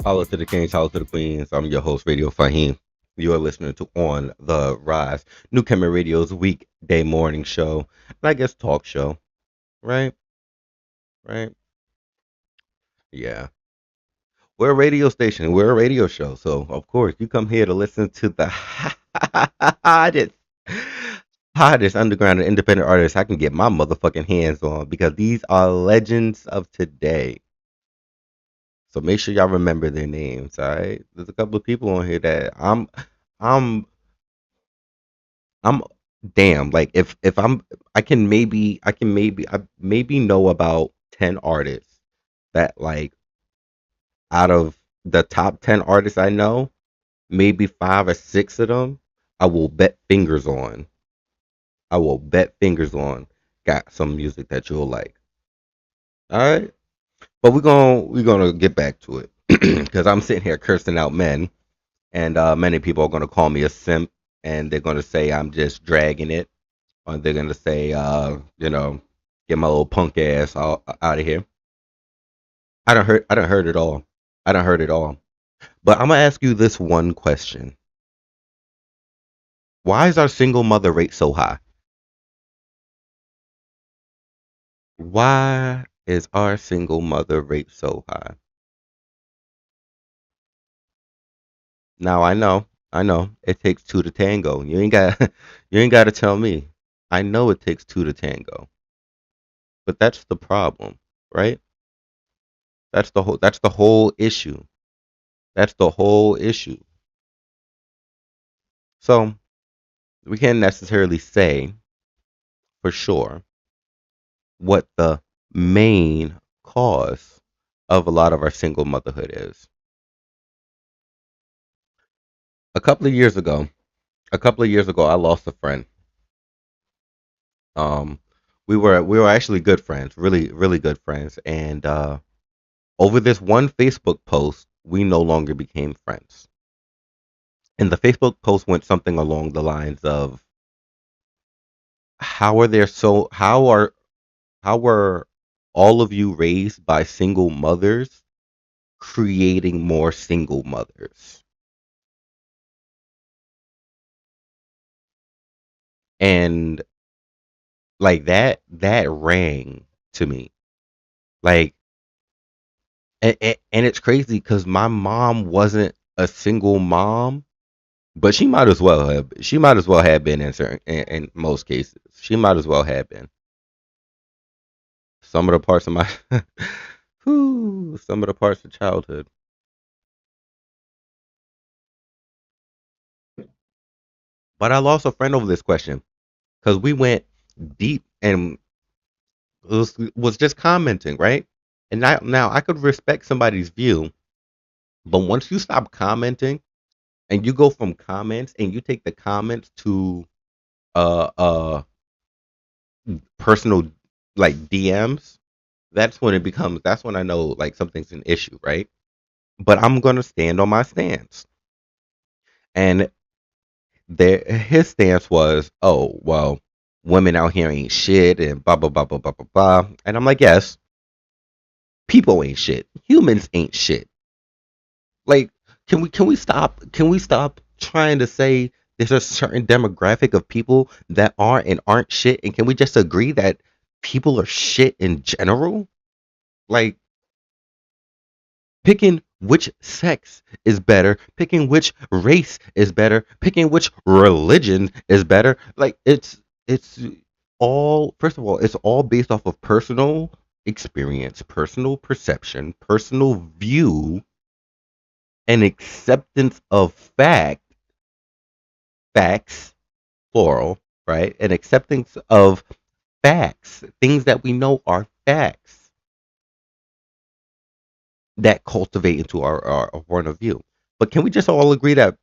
S3: Holla to the Kings, holla to the Queens. I'm your host, Radio Faheem. You are listening to On the Rise, New Cameron Radio's weekday morning show, and I guess talk show, right? Right? Yeah. We're a radio station. We're a radio show. So, of course, you come here to listen to the hottest underground and independent artists I can get my motherfucking hands on, because these are legends of today. So make sure y'all remember their names, all right? There's a couple of people on here that I'm damn, like if I maybe know about 10 artists that, like, out of the top 10 artists I know, maybe 5 or 6 of them I will bet fingers on. Got some music that you'll like. All right? But we're gonna get back to it, because I'm sitting here cursing out men, and many people are gonna call me a simp, and they're gonna say I'm just dragging it, or they're gonna say, get my little punk ass out of here. I don't heard it all. But I'm gonna ask you this one question: why is our single mother rate so high? Why is our single mother rate so high? Now I know, it takes two to tango. You ain't got to tell me. I know it takes two to tango. But that's the problem, right? That's the whole issue. That's the whole issue. So we can't necessarily say for sure what the main cause of a lot of our single motherhood is. A couple of years ago, I lost a friend. We were actually good friends, really, really good friends, and over this one Facebook post, we no longer became friends. And the Facebook post went something along the lines of, how were all of you raised by single mothers creating more single mothers? And like that rang to me. Like, and it's crazy because my mom wasn't a single mom, but she might as well have been in most cases. She might as well have been. Some of the parts of my some of the parts of childhood. But I lost a friend over this question, because we went deep and was just commenting, right? And now I could respect somebody's view, but once you stop commenting and you go from comments and you take the comments to uh uh personal, like, DMs, that's when I know, like, something's an issue, right? But I'm gonna stand on my stance. And his stance was, oh well, women out here ain't shit and blah blah blah blah blah blah blah. And I'm like, yes, people ain't shit. Humans ain't shit. Like, can we stop trying to say there's a certain demographic of people that aren't shit, and can we just agree that people are shit in general? Like, picking which sex is better, picking which race is better, picking which religion is better. Like, it's all, first of all, it's all based off of personal experience, personal perception, personal view, and acceptance of fact facts, plural, right? An acceptance of facts, things that we know are facts that cultivate into our point of view. But can we just all agree that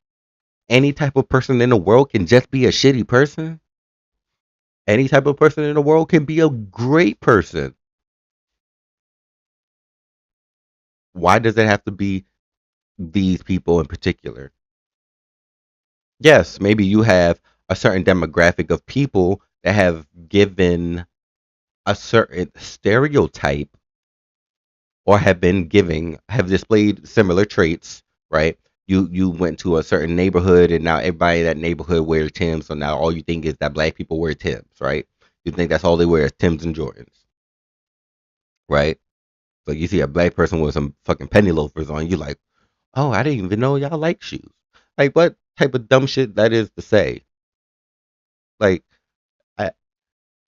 S3: any type of person in the world can just be a shitty person? Any type of person in the world can be a great person. Why does it have to be these people in particular? Yes, maybe you have a certain demographic of people that have given a certain stereotype or have displayed similar traits, right? You went to a certain neighborhood and now everybody in that neighborhood wears Timbs, so now all you think is that black people wear Timbs, right? You think that's all they wear is Timbs and Jordans, right? So you see a black person with some fucking penny loafers on, you like, oh, I didn't even know y'all like shoes. Like, what type of dumb shit that is to say? Like, I,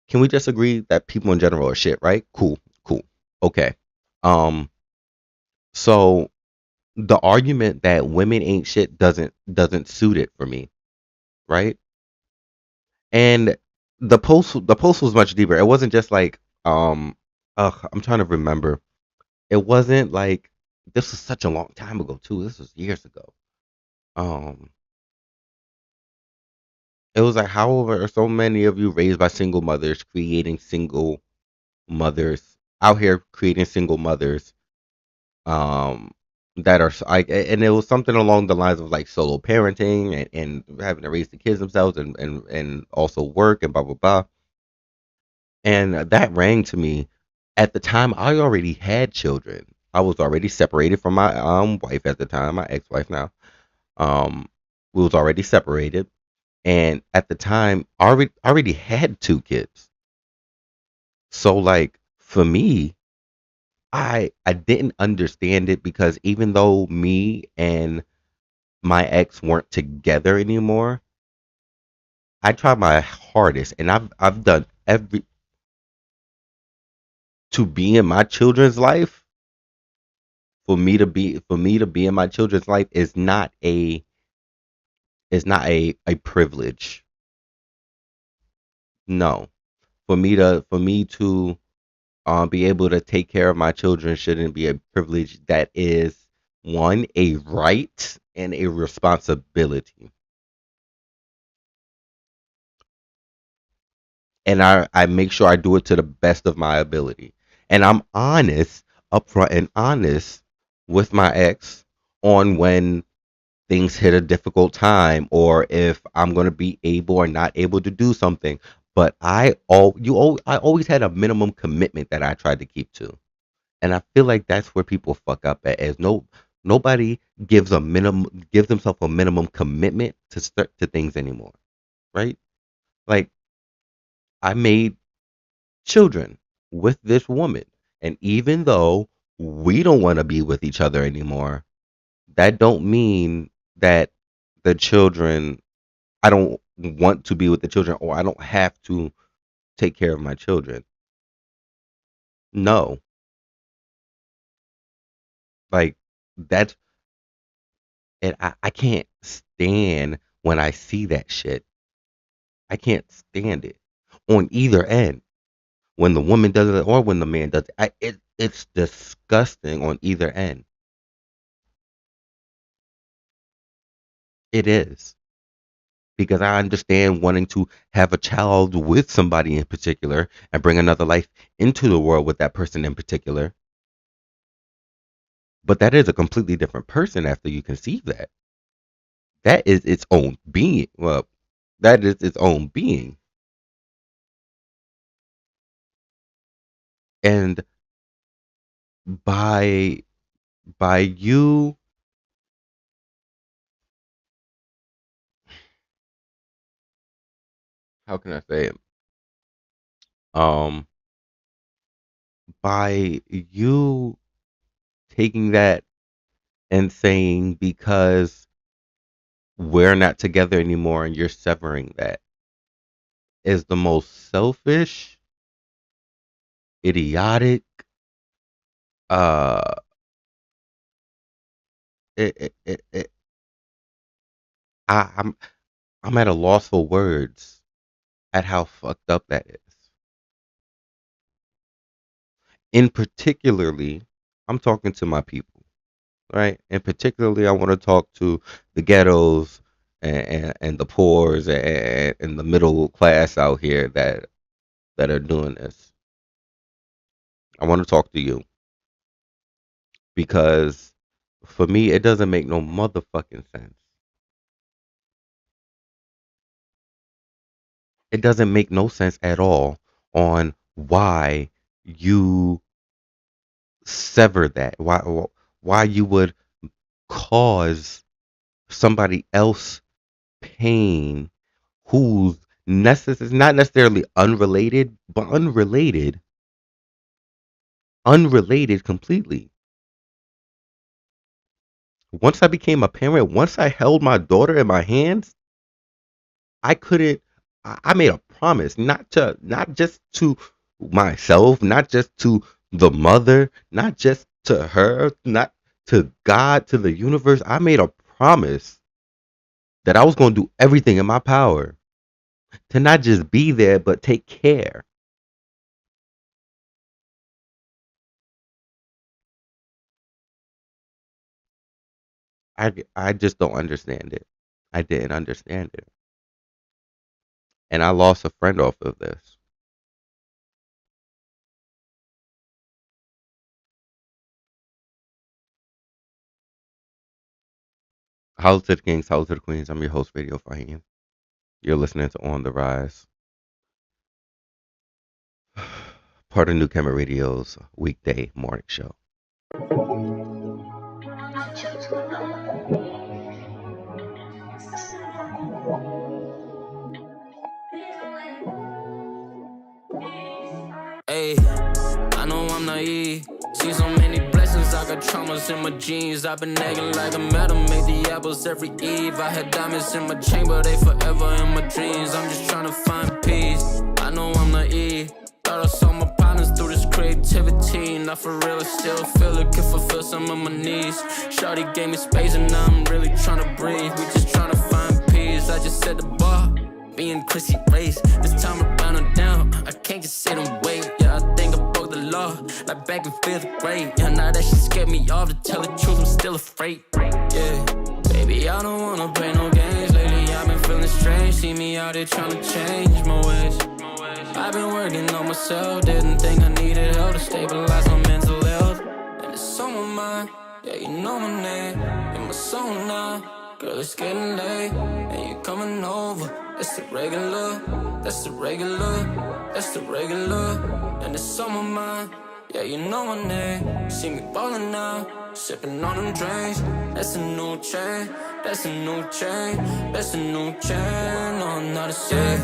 S3: can we just agree that people in general are shit, right? Cool, cool, okay. Um, so the argument that women ain't shit doesn't suit it for me, right? And the post was much deeper. It wasn't just like I'm trying to remember. It wasn't like this was such a long time ago too. This was years ago. Um it was like how are so many of you raised by single mothers creating single mothers out here creating single mothers um that are like and it was something along the lines of like solo parenting and having to raise the kids themselves and also work and blah blah blah and that rang to me at the time. I already had children. I was already separated from my wife at the time, my ex-wife now. We was already separated, and at the time I already had two kids. So like for me, I didn't understand it because even though me and my ex weren't together anymore, I tried my hardest and I've done every to be in my children's life. For me to be in my children's life is not a privilege. No. For me to be able to take care of my children shouldn't be a privilege. That is one, a right and a responsibility. And I make sure I do it to the best of my ability. And I'm honest, upfront and honest with my ex on when things hit a difficult time or if I'm going to be able or not able to do something. But I always had a minimum commitment that I tried to keep to. And I feel like that's where people fuck up at is nobody gives themselves a minimum commitment to start to things anymore, right? Like I made children with this woman. And even though we don't want to be with each other anymore, that don't mean that the children I don't want to be with the children or I don't have to take care of my children. No. Like that's and I can't stand when I see that shit. I can't stand it. On either end. When the woman does it or when the man does it. It's disgusting on either end. It is. Because I understand wanting to have a child with somebody in particular and bring another life into the world with that person in particular. But that is a completely different person after you conceive that. That is its own being. Well, that is its own being. And by you how can I say it? Um by you taking that and saying because we're not together anymore and you're severing that is the most selfish, idiotic, uh it, it, it, it, I'm I'm at a loss for words at how fucked up that is. In particularly, I'm talking to my people, right? And particularly, I want to talk to the ghettos and the poors and the middle class out here that are doing this. I want to talk to you because for me, it doesn't make no motherfucking sense. It doesn't make no sense at all on why you sever that. Why you would cause somebody else pain who's not necessarily unrelated, but unrelated completely. Once I became a parent, once I held my daughter in my hands, I couldn't. I made a promise not just to myself, not just to the mother, not just to her, not to God, to the universe. I made a promise that I was going to do everything in my power to not just be there, but take care. I just don't understand it. I didn't understand it. And I lost a friend off of this. Holla to the Kings, Holla to the Queens. I'm your host, Radio Faheem. You're listening to On the Rise, part of New Camera Radio's weekday morning show.
S11: Hey, I know I'm naive. See so many blessings, I got traumas in my jeans. I've been nagging like a metal, make the apples every eve. I had diamonds in my chamber, they forever in my dreams. I'm just trying to find peace. I know I'm naive. Thought I saw my partners through this creativity. Not for real, I still feel it, could fulfill some of my needs. Shawty gave me space and now I'm really trying to breathe. We just trying to find peace. I just set the bar. Me and Chrissy race, this time around and down. I can't just sit and wait. Yeah, I think I broke the law, like back in 5th grade. Yeah, now that shit scared me off. To tell the truth, I'm still afraid. Yeah, baby, I don't wanna play no games. Lately, I've been feeling strange. See me out here trying to change my ways. I've been working on myself. Didn't think I needed help to stabilize my mental health. And it's on my mind. Yeah, you know my name. In my soul now. Girl, it's getting late, and you coming over. That's the regular, that's the regular, that's the regular. And it's on my mind, yeah, you know my name. See me ballin' now, sippin' on them drinks. That's a new chain, that's a new chain, that's a new chain. No, I'm not the same.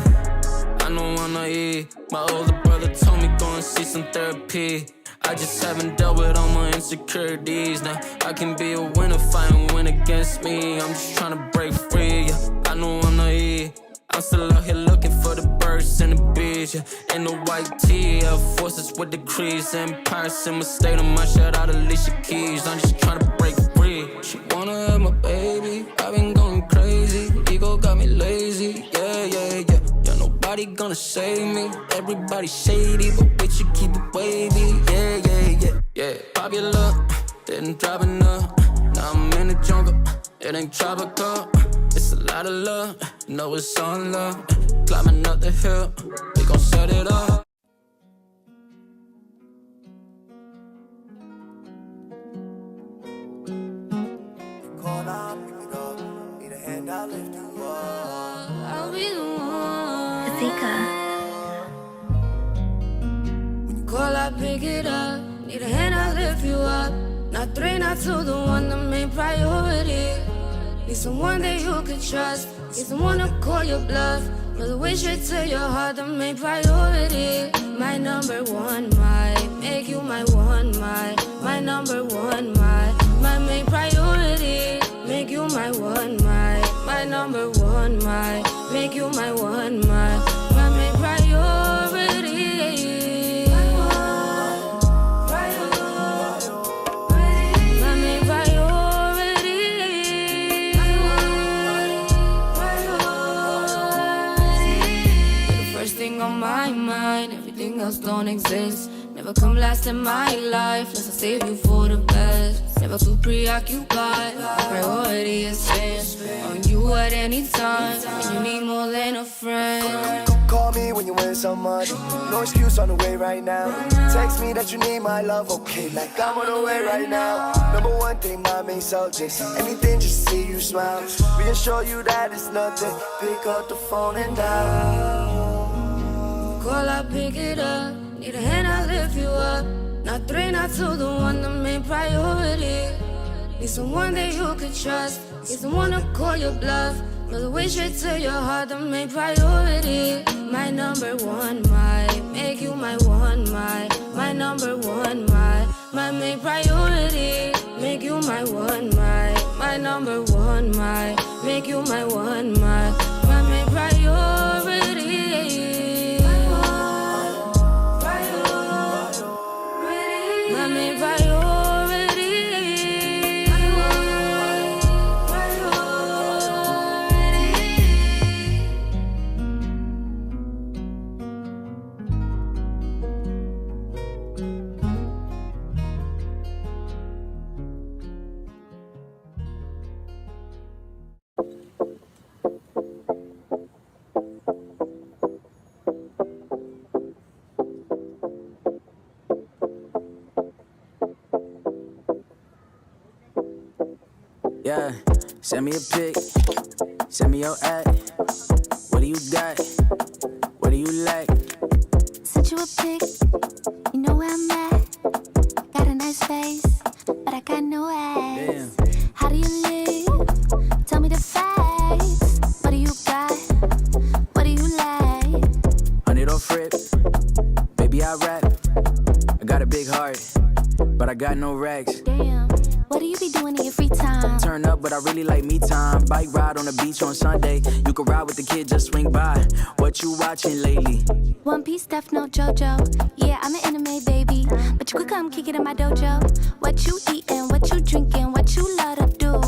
S11: I know I'm naive. My older brother told me go and see some therapy. I just haven't dealt with all my insecurities. Now I can be a winner, fight and win against me. I'm just trying to break free, yeah. I know I'm naive. I'm still out here looking for the birds and the bees, yeah. And the white tee, Air Forces with the crease. Empires in my state, I might shout out Alicia Keys. I'm just trying to break free. She wanna have my baby, I've been going crazy. Ego got me lazy, yeah, yeah, yeah. Nobody gonna save me, everybody shady, but we should keep it wavy, yeah, yeah, yeah, yeah. Popular, didn't drop enough, now I'm in the jungle, it ain't tropical. It's a lot of love, you know it's all love. Climbing up the hill, we gon' set it up.
S8: Call out, pick it up, need a hand, I'll lift you up.
S2: I'll be the one.
S12: When you call, I pick it up. Need a hand, I'll lift you up. Not 3, not 2, the one, the main priority. Need someone that you could trust. Need someone to call your bluff. Know the way straight to your heart, the main priority. My number one, my make you my one, my number one, my main priority. Make you my one, my number one, my make you my one, my main priority. don't exist. Never come last in my life, let's save you for the best. Never too preoccupied, my priority is staying on you at any time. And you need more than a friend.
S13: Call me when you win some money. No excuse on the way right now. Text me that you need my love, okay, like I'm on the way right now. Number one thing, my main subject. Anything just to see you smile. Reassure you that it's nothing. Pick up the phone and dial.
S12: Call, I pick it up. Need a hand, I lift you up. Not three, not two, the one, the main priority. Need someone that you could trust. Need someone to call your bluff. Know the way straight to your heart, the main priority. My number one, make you my one, my number one, my main priority. Make you my one, my number one, make you my one, my main priority. My main priority.
S14: Yeah, send me a pic, send me your ad. What do you got? What do you like?
S15: Sent you a pic, you know where I'm at. Got a nice face, but I got no ass.
S14: Damn.
S15: How do you live? Tell me the facts. What do you got? What do you like?
S14: 100 off rip, baby I rap. I got a big heart, but I got no racks.
S15: Damn, what do you be doing in your free time?
S14: Turn up, but I really like me time. Bike ride on the beach on Sunday. You can ride with the kid, just swing by. What you watching lately?
S15: One Piece, Death Note, JoJo. Yeah, I'm an anime baby, but you could come kick it in my dojo. What you eating? What you drinking? What you love to do?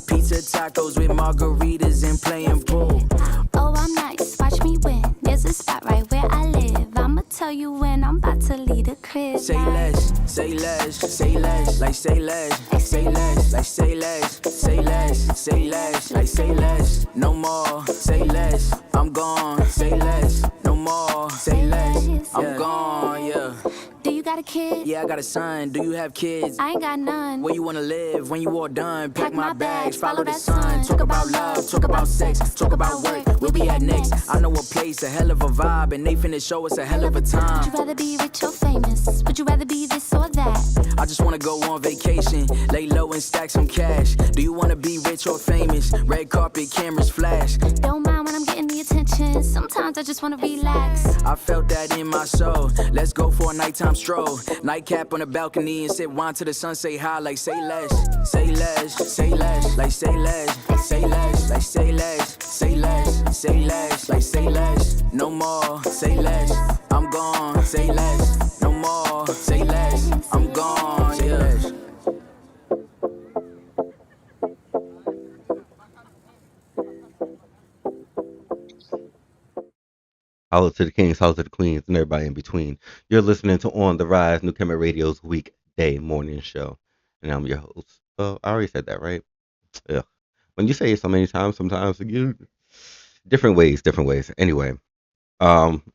S14: Pizza, tacos with margaritas and playing pool.
S15: Oh, I'm nice. Watch me win. There's a spot right where I live. I'ma tell you when I'm about to leave the crib.
S14: Say less, say less, say less, like say less, say less, like say less, say less, say less, like say less. No more, say less. I'm gone. Say less. No more, say less. I'm gone. Yeah.
S15: Do you got a kid?
S14: Yeah, I got a son. Do you have kids?
S15: I ain't got none.
S14: Where you wanna live when you all done? Pack my bags, follow the sun. Talk about love, talk about sex, talk about work. We'll be at next. I know a place, a hell of a vibe, and they finna show us a hell of a time.
S15: Would you rather be rich or famous? Would you rather be this or that?
S14: I just wanna go on vacation, lay low and stack some cash. Do you wanna be rich or famous? Red carpet, cameras flash.
S15: Don't mind when I'm getting the attention. Sometimes I just wanna relax.
S14: I felt that in my soul. Let's go for a nighttime stroll. Nightcap on the balcony and sip wine till the sun say hi. Like say less, say less, say less. Like say less, say less. Like say less, say less, say less. Like say less. No more, say less. I'm gone. Say less. No more, say less. I'm gone. Say less.
S3: Holla to the kings, holla to the queens, and everybody in between. You're listening to On the Rise, New Kemet Radio's weekday morning show. And I'm your host. I already said that, right? Yeah. When you say it so many times, sometimes you different ways. Anyway,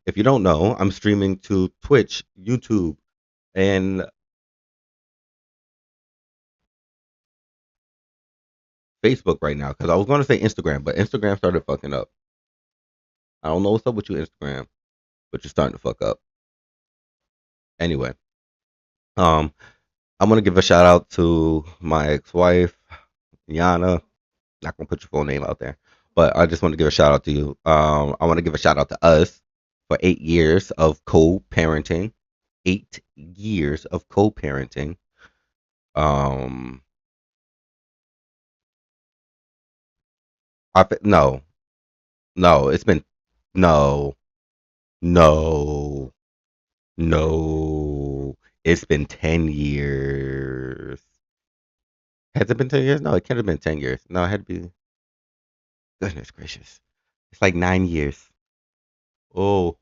S3: if you don't know, I'm streaming to Twitch, YouTube, and Facebook right now. Because I was going to say Instagram, but Instagram started fucking up. I don't know what's up with you, Instagram, but you're starting to fuck up. Anyway, I'm gonna give a shout out to my ex-wife, Yana. Not gonna put your full name out there, but I just want to give a shout out to you. I want to give a shout out to us for 8 years of co-parenting. 8 years of co-parenting. No, it's been no. It's been 10 years. Has it been 10 years? No, it can't have been 10 years. No, it had to be. Goodness gracious. It's like 9 years. Oh.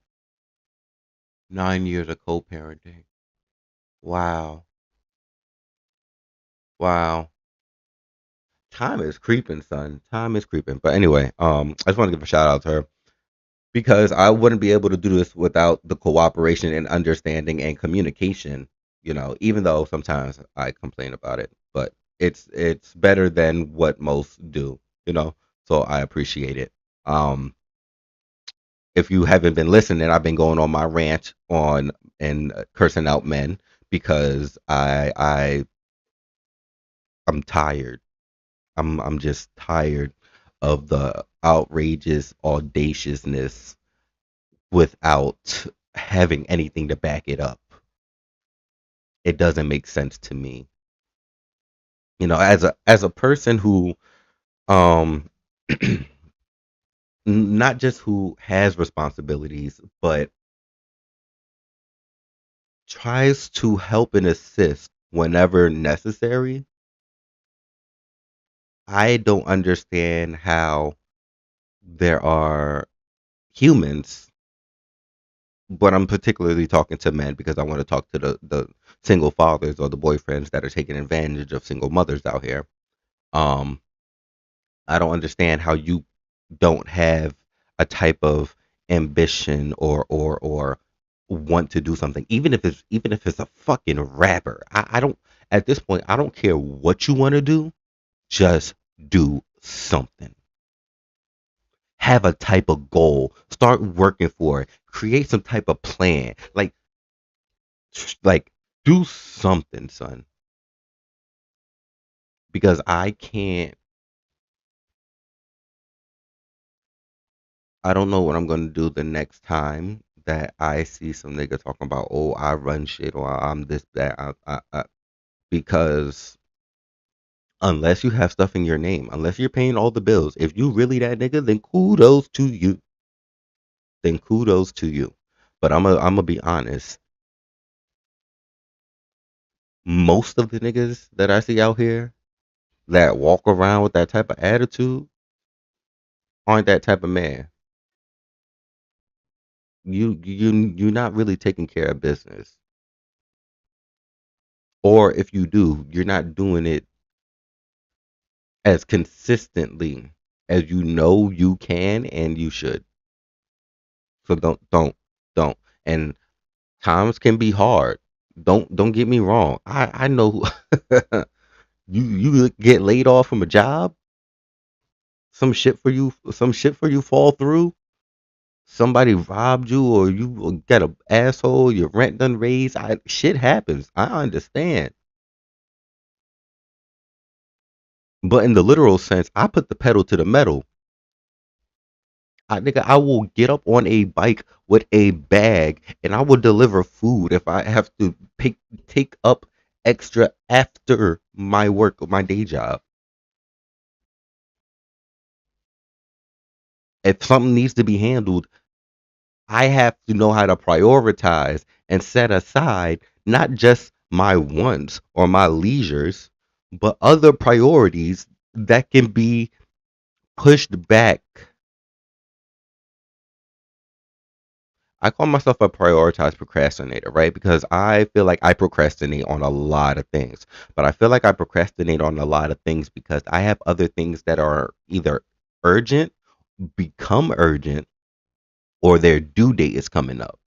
S3: 9 years of co-parenting. Wow. Wow. Time is creeping, son. Time is creeping. But anyway, I just want to give a shout out to her because I wouldn't be able to do this without the cooperation and understanding and communication. Even though sometimes I complain about it, but it's better than what most do. So I appreciate it. Um, if you haven't been listening, I've been going on my rant on and cursing out men because I'm tired. I'm just tired of the outrageous audaciousness without having anything to back it up. It doesn't make sense to me. As a person who um not just who has responsibilities, but tries to help and assist whenever necessary. I don't understand how there are humans, but I'm particularly talking to men because I want to talk to the single fathers or the boyfriends that are taking advantage of single mothers out here. Um, I don't understand how you don't have a type of ambition or want to do something, even if it's a fucking rapper. I don't at this point. I don't care what you want to do. Just do something. Have a type of goal. Start working for it. Create some type of plan. Like do something, son. Because I can't. I don't know what I'm gonna do the next time that I see some nigga talking about, oh, I run shit or I'm this that. Because unless you have stuff in your name, unless you're paying all the bills, if you really that nigga, then kudos to you. Then kudos to you. But I'm gonna be honest. Most of the niggas that I see out here that walk around with that type of attitude aren't that type of man. You're not really taking care of business. Or if you do, you're not doing it as consistently as you know you can and you should. So don't. And times can be hard. Don't get me wrong. I know you get laid off from a job, some shit for you fall through. Somebody robbed you or you got a asshole, your rent done raised. Shit happens. I understand. But in the literal sense, I put the pedal to the metal. I will get up on a bike with a bag and I will deliver food if I have to take up extra after my work, my day job. If something needs to be handled, I have to know how to prioritize and set aside not just my wants or my leisures, but other priorities that can be pushed back. I call myself a prioritized procrastinator, right? Because I feel like I procrastinate on a lot of things. But I feel like I procrastinate on a lot of things because I have other things that are either urgent, become urgent, or their due date is coming up.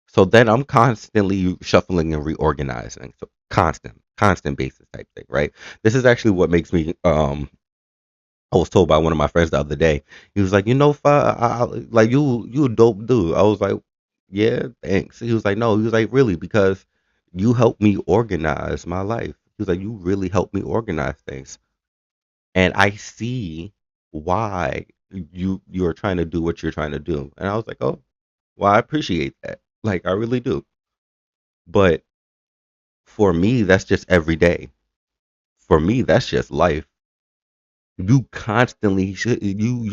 S3: So then I'm constantly shuffling and reorganizing. So constant basis type thing, right? This is actually what makes me I was told by one of my friends the other day. He was like, like you a dope dude. I was like, yeah, thanks. He was like, no. He was like, really, because you helped me organize my life. He was like, you really helped me organize things, and I see why you're trying to do what you're trying to do. And I was like, oh, well, I appreciate that. Like, I really do. But for me, that's just every day. For me, that's just life. You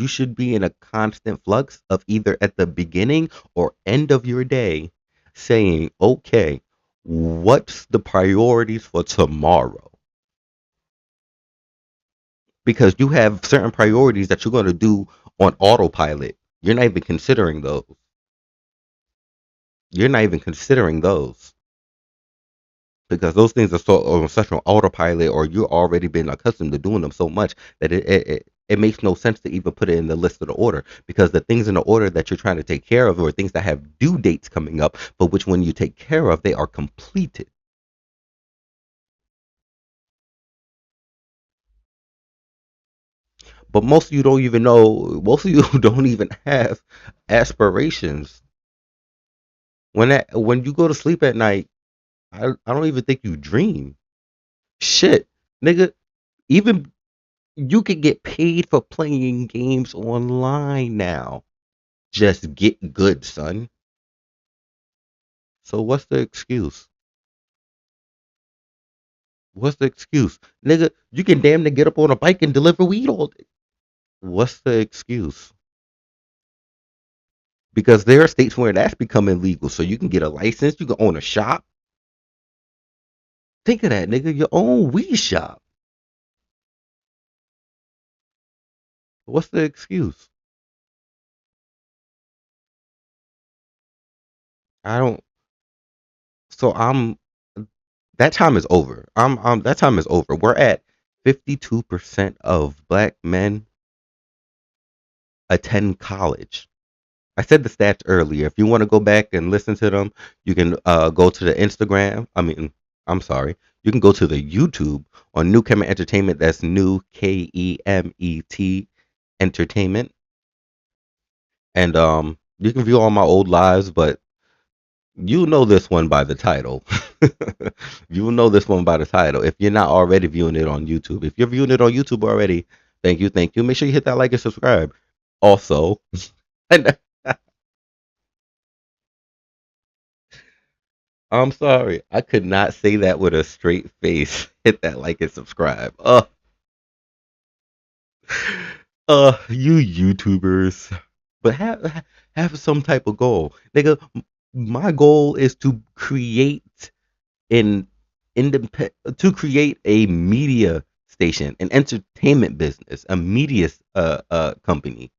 S3: should be in a constant flux of either at the beginning or end of your day saying, okay, what's the priorities for tomorrow? Because you have certain priorities that you're going to do on autopilot. You're not even considering those. You're not even considering those because those things are so on such an autopilot, or you've already been accustomed to doing them so much that it makes no sense to even put it in the list of the order, because the things in the order that you're trying to take care of are things that have due dates coming up, but which when you take care of, they are completed. But most of you don't even know, most of you don't even have aspirations. When you go to sleep at night, I don't even think you dream. Shit, nigga, even you can get paid for playing games online now. Just get good, son. So what's the excuse? What's the excuse? Nigga, you can damn near get up on a bike and deliver weed all day. What's the excuse? Because there are states where that's becoming legal. So you can get a license, you can own a shop. Think of that, nigga, your own weed shop. What's the excuse? I don't. So that time is over. That time is over. We're at 52% of black men attend college. I said the stats earlier. If you want to go back and listen to them, you can go to the Instagram. I'm sorry. You can go to the YouTube on New Kemet Entertainment. That's New KEMET Entertainment. And you can view all my old lives, but you know this one by the title. You know this one by the title. If you're not already viewing it on YouTube. If you're viewing it on YouTube already, thank you, thank you. Make sure you hit that like and subscribe. Also, I'm sorry. I could not say that with a straight face. Hit that like and subscribe. You YouTubers. But have some type of goal. Nigga, my goal is to create an to create a media station, an entertainment business, a media company.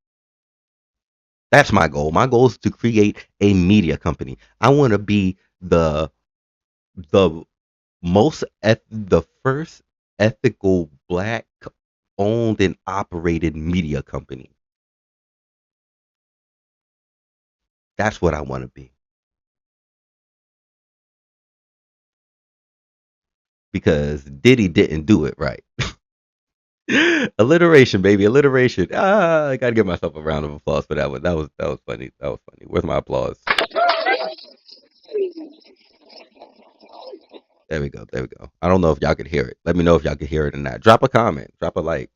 S3: That's my goal. My goal is to create a media company. I want to be the the first ethical black owned and operated media company. That's what I want to be. Because Diddy didn't do it right. Alliteration, baby, alliteration. I gotta give myself a round of applause for that one. That was funny. That was funny. Where's my applause? There we go. There we go. I don't know if y'all could hear it. Let me know if y'all could hear it or not. Drop a comment. Drop a like.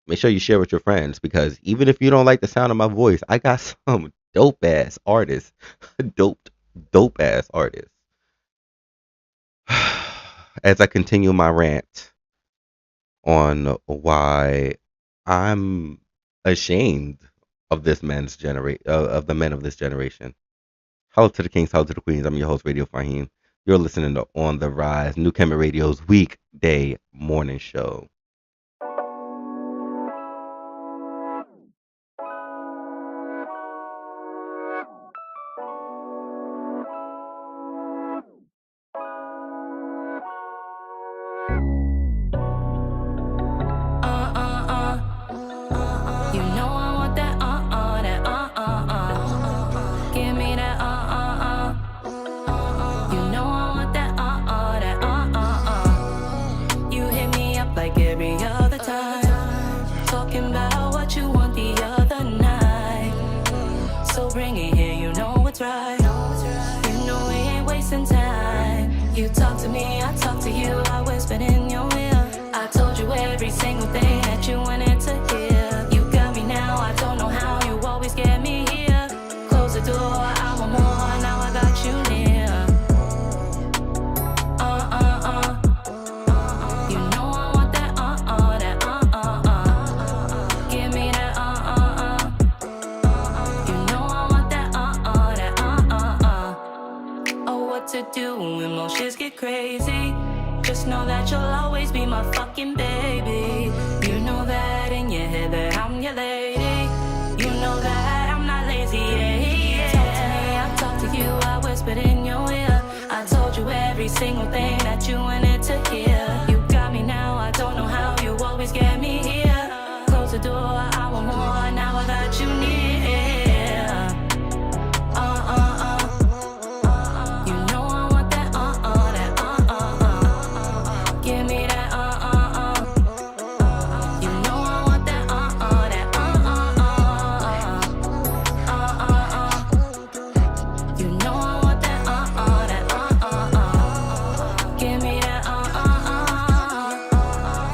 S3: Make sure you share with your friends, because even if you don't like the sound of my voice, I got some dope ass artists. dope ass artists. As I continue my rant on why I'm ashamed of this man's of the men of this generation. Hello to the kings, hello to the queens. I'm your host, Radio Faheem. You're listening to On the Rise, New Kemet Radio's weekday morning show.
S12: You know I want that Give me that You know I want that You hit me up like every other time, talking about what you want the other night. So bring it here, you know it's right. You know we ain't wasting time. You talk to me, I talk to you, I whisper in your ear. I told you every single thing that you wanted to hear. You got me now, I don't know how, you always get me here. Close the door, I want more, now I got you near. You know I want that Give me that You know I want that Oh, what to do when emotions get crazy? Just know that you'll always be my fucking baby. You know that every single thing that you wanted to hear. You got me now, I don't know how you always get me here. Close the door, I want more now I got you near. You know I want that that give me that You know I want that that You know I want that that give me that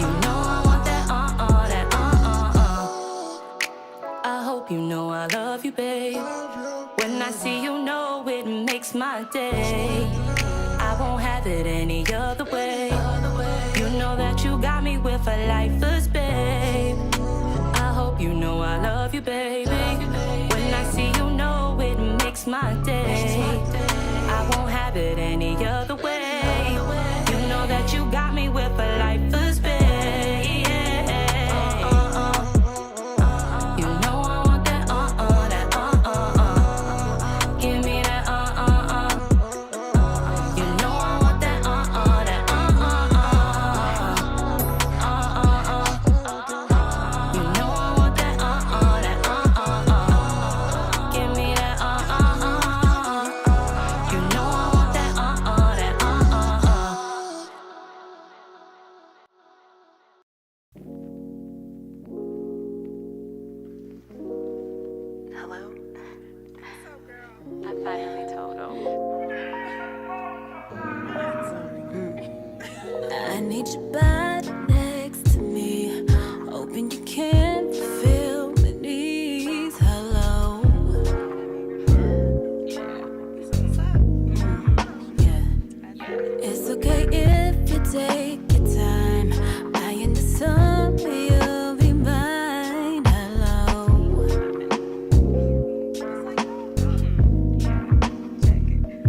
S12: You know I want that that I hope you know I love you, babe. When I see you, know it makes my day. I won't have it any other way. You know that you got me with a lifeless, babe. I hope you know I love you, baby. When I see you, know it makes my day. I won't have it any other way. You know that you got me with a lifeless, babe. You know I want that that give me that You know I want that that You know I want that that give me that You know I want that that Hello? I finally told him.
S15: I need you bad next to me. Hoping you can feel my needs. Hello. Yeah. It's okay if you take your time. I understand you'll be mine. Hello.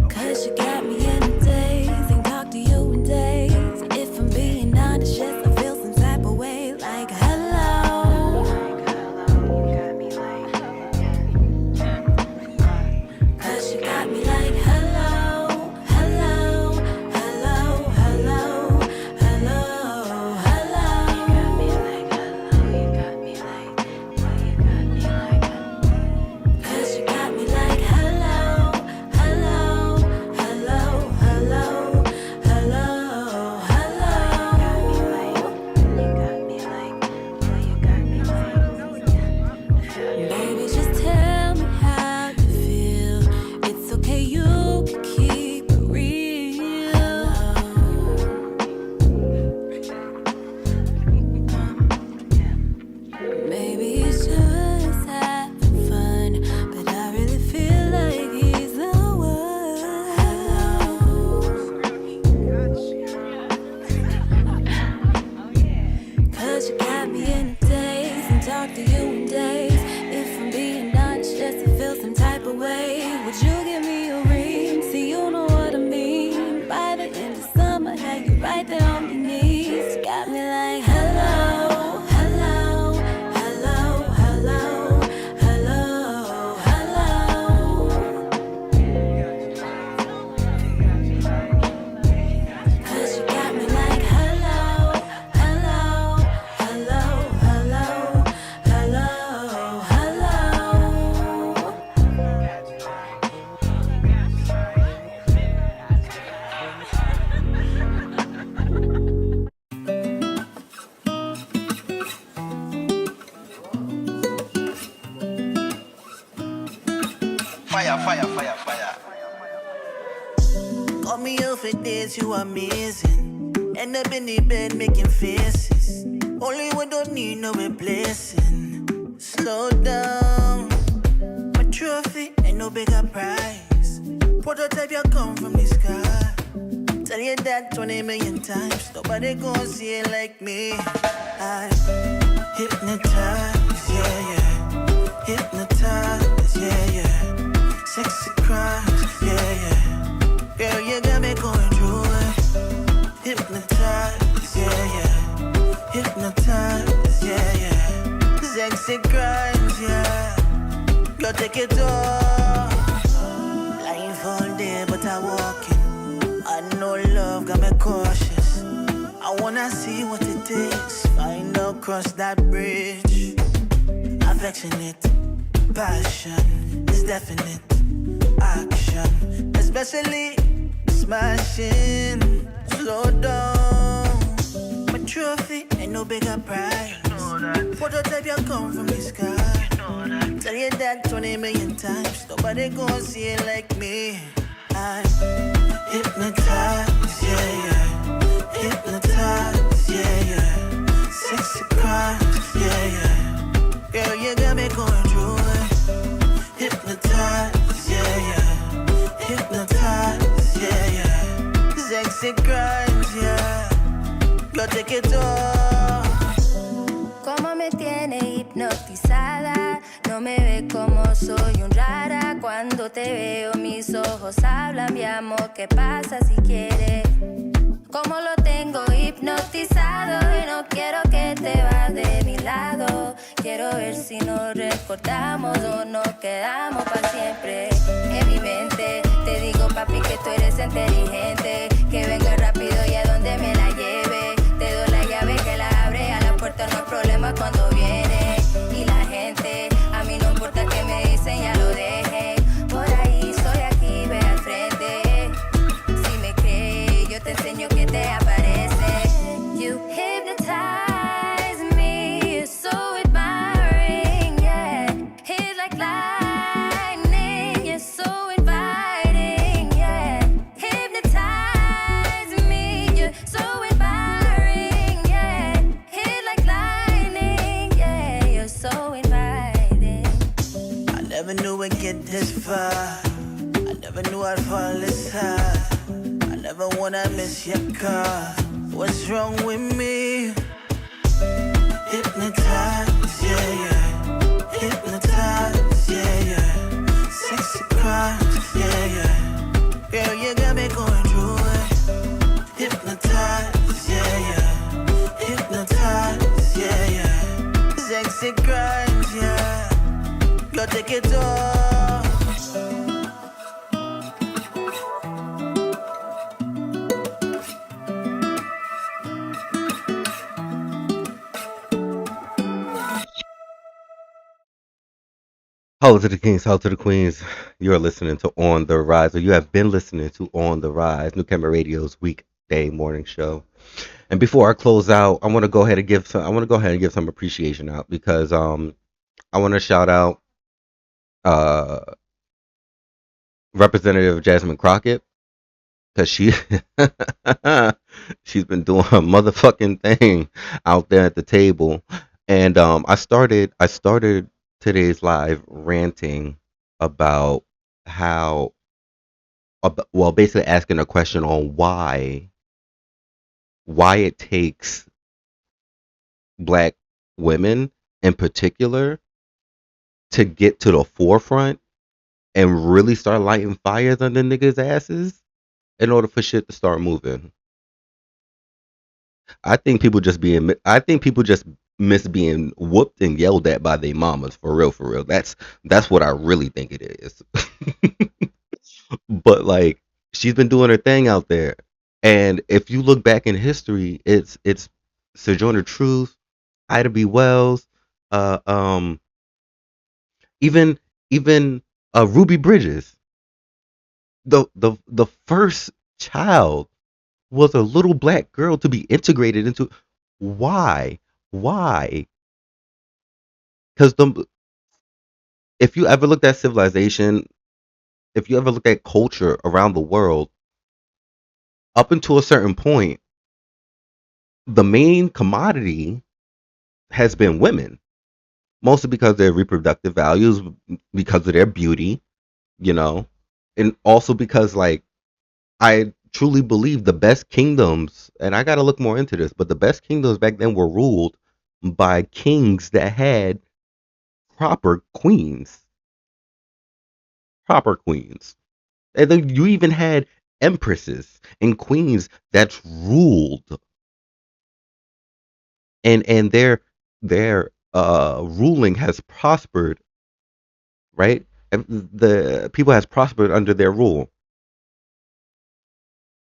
S15: Cause you got me in a daze. Ain't talk to you in days. If I'm being honest, yes, I feel some type of way. Like hello. Cause you got me like hello. Hello. Hello. Hello. Hello. Hello. You got me like hello. You got me like. You got me like. Cause you got me like hello. Hello. Hello. Hello. Hello. Hello. You got me like. You got me like. Baby, just tell me how you feel. It's okay, you can keep it real. Maybe it's just having fun, but I really feel like he's the one. Cause you got me in a daze and talk to you in days. If I'm being honest, just to feel some type of way. Would you give me a ring? See, you know what I mean. By the end of summer, have you right there on your knees. You got me like hello. Hello. Hello. Hello. Hello. Hello. Cause you got me like hello. Hello. Hello. Hello. Hello. Hello.
S7: Fire, fire, fire, fire. Call me up for this, you amazing. End up in the bed making faces. Only one don't need no replacing. Slow down. My trophy ain't no bigger prize. Prototype, you come from the sky. Tell you that 20 million times. Nobody gon' see it like me. I hypnotize, yeah, yeah. Hypnotize, yeah, yeah. Sexy crimes, yeah, yeah. Girl, you got me going through it. Hypnotize, yeah, yeah. Hypnotize, yeah, yeah. Sexy crimes, yeah. Girl, take it off. Lying for all day, but I walk in. I know love. cautious. I wanna see what it is. Find out, cross that bridge. Affectionate, passion is definite. Action, especially smashing. Slow down. My trophy ain't no bigger prize. Prototype you come from the sky. Tell you that 20 million times. Nobody gon' see it like me. I'm hypnotized, yeah, yeah. Hypnotized, yeah, yeah. Sexy crimes, yeah, yeah. Girl, you got me going through it. Hypnotized, yeah, yeah. Hypnotized, yeah, yeah. Sexy crimes, yeah. Go take it all.
S12: Como me tiene hipnotizada, no me ve como soy un rara. Cuando te veo mis ojos hablan, mi amor, ¿qué pasa si quieres? Como lo tengo hipnotizado y no quiero que te vas de mi lado. Quiero ver si nos recordamos o nos quedamos para siempre. En mi mente te digo, papi, que tú eres inteligente, que venga rápido y a donde me la lleve. Te doy la llave que la abre, a la puerta no hay problema cuando viene. Y la gente, a mí no importa que me dicen, ya lo dejen. Por ahí soy aquí, ve al frente. Si me crees, yo te enseño que te aparece. You hypnotize me, you're so admiring, yeah. Hit like lightning, you're so inviting, yeah. Hypnotize me, you're so admiring, yeah. Hit like lightning, yeah, you're so inviting.
S7: I never knew we'd get this far. I never knew I'd fall this high. I never wanna miss your car. What's wrong with me? Hypnotized, yeah, yeah. Hypnotized, yeah, yeah. Sexy crimes, yeah, yeah. Girl, you got me going through it. Hypnotized, yeah, yeah. Hypnotized, yeah, yeah. Sexy crimes, yeah. Go take it all.
S3: Hello to the kings, hello to the queens. You are listening to On the Rise, or you have been listening to On the Rise, New Camera Radio's weekday morning show. And before I close out, I want to go ahead and give some appreciation out, because I want to shout out Representative Jasmine Crockett, because she's been doing a motherfucking thing out there at the table. And I started today's live ranting about basically asking a question on why it takes black women in particular to get to the forefront and really start lighting fires under niggas' asses in order for shit to start moving. I think people just miss being whooped and yelled at by their mamas, for real, for real. That's what I really think it is. But like, she's been doing her thing out there, and if you look back in history, it's Sojourner Truth, Ida B. Wells, even Ruby Bridges. The first child was a little black girl to be integrated into. Why? Because if you ever looked at civilization, if you ever look at culture around the world, up until a certain point, the main commodity has been women, mostly because of their reproductive values, because of their beauty, and also because, like, I truly believe the best kingdoms, and I got to look more into this, but the best kingdoms back then were ruled by kings that had proper queens. And then you even had empresses and queens that ruled, and their ruling has prospered, right? And the people has prospered under their rule.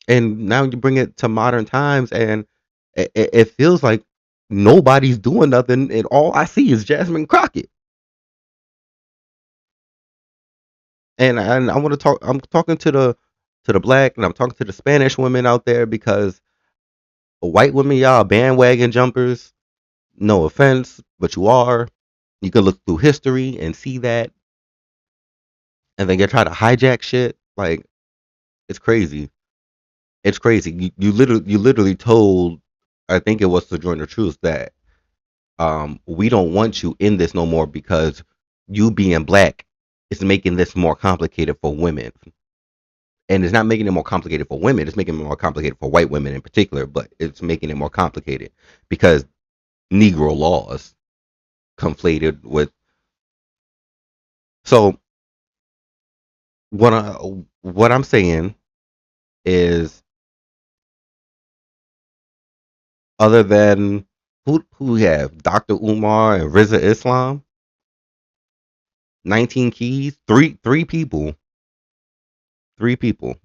S3: And now you bring it to modern times, and it feels like nobody's doing nothing, and all I see is Jasmine Crockett. And I want to talk. I'm talking to the black, and I'm talking to the Spanish women out there, because white women, y'all bandwagon jumpers. No offense, but you are. You can look through history and see that, and then you try to hijack shit. Like, it's crazy. It's crazy. You literally told, I think it was Sojourner Truth, that we don't want you in this no more, because you being black is making this more complicated for women. And it's not making it more complicated for women, it's making it more complicated for white women in particular, but it's making it more complicated because Negro laws conflated with. So what what I'm saying is, other than who we have, Dr. Umar and Riza Islam, 19 Keys, three people. Three people.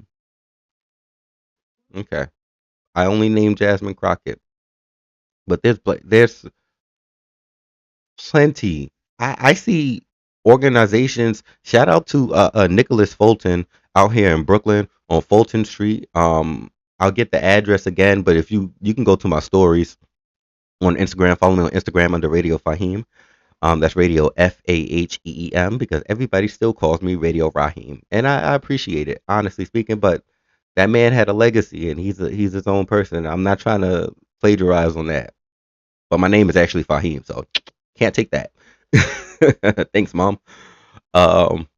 S3: Okay. I only named Jasmine Crockett, but there's plenty. I see organizations. Shout out to Nicholas Fulton out here in Brooklyn on Fulton Street. I'll get the address again, but if you can go to my stories on Instagram, follow me on Instagram under Radio Faheem. That's Radio Faheem, because everybody still calls me Radio Raheem, and I appreciate it, honestly speaking. But that man had a legacy, and he's his own person. I'm not trying to plagiarize on that, but my name is actually Faheem, so can't take that. Thanks, mom. Um,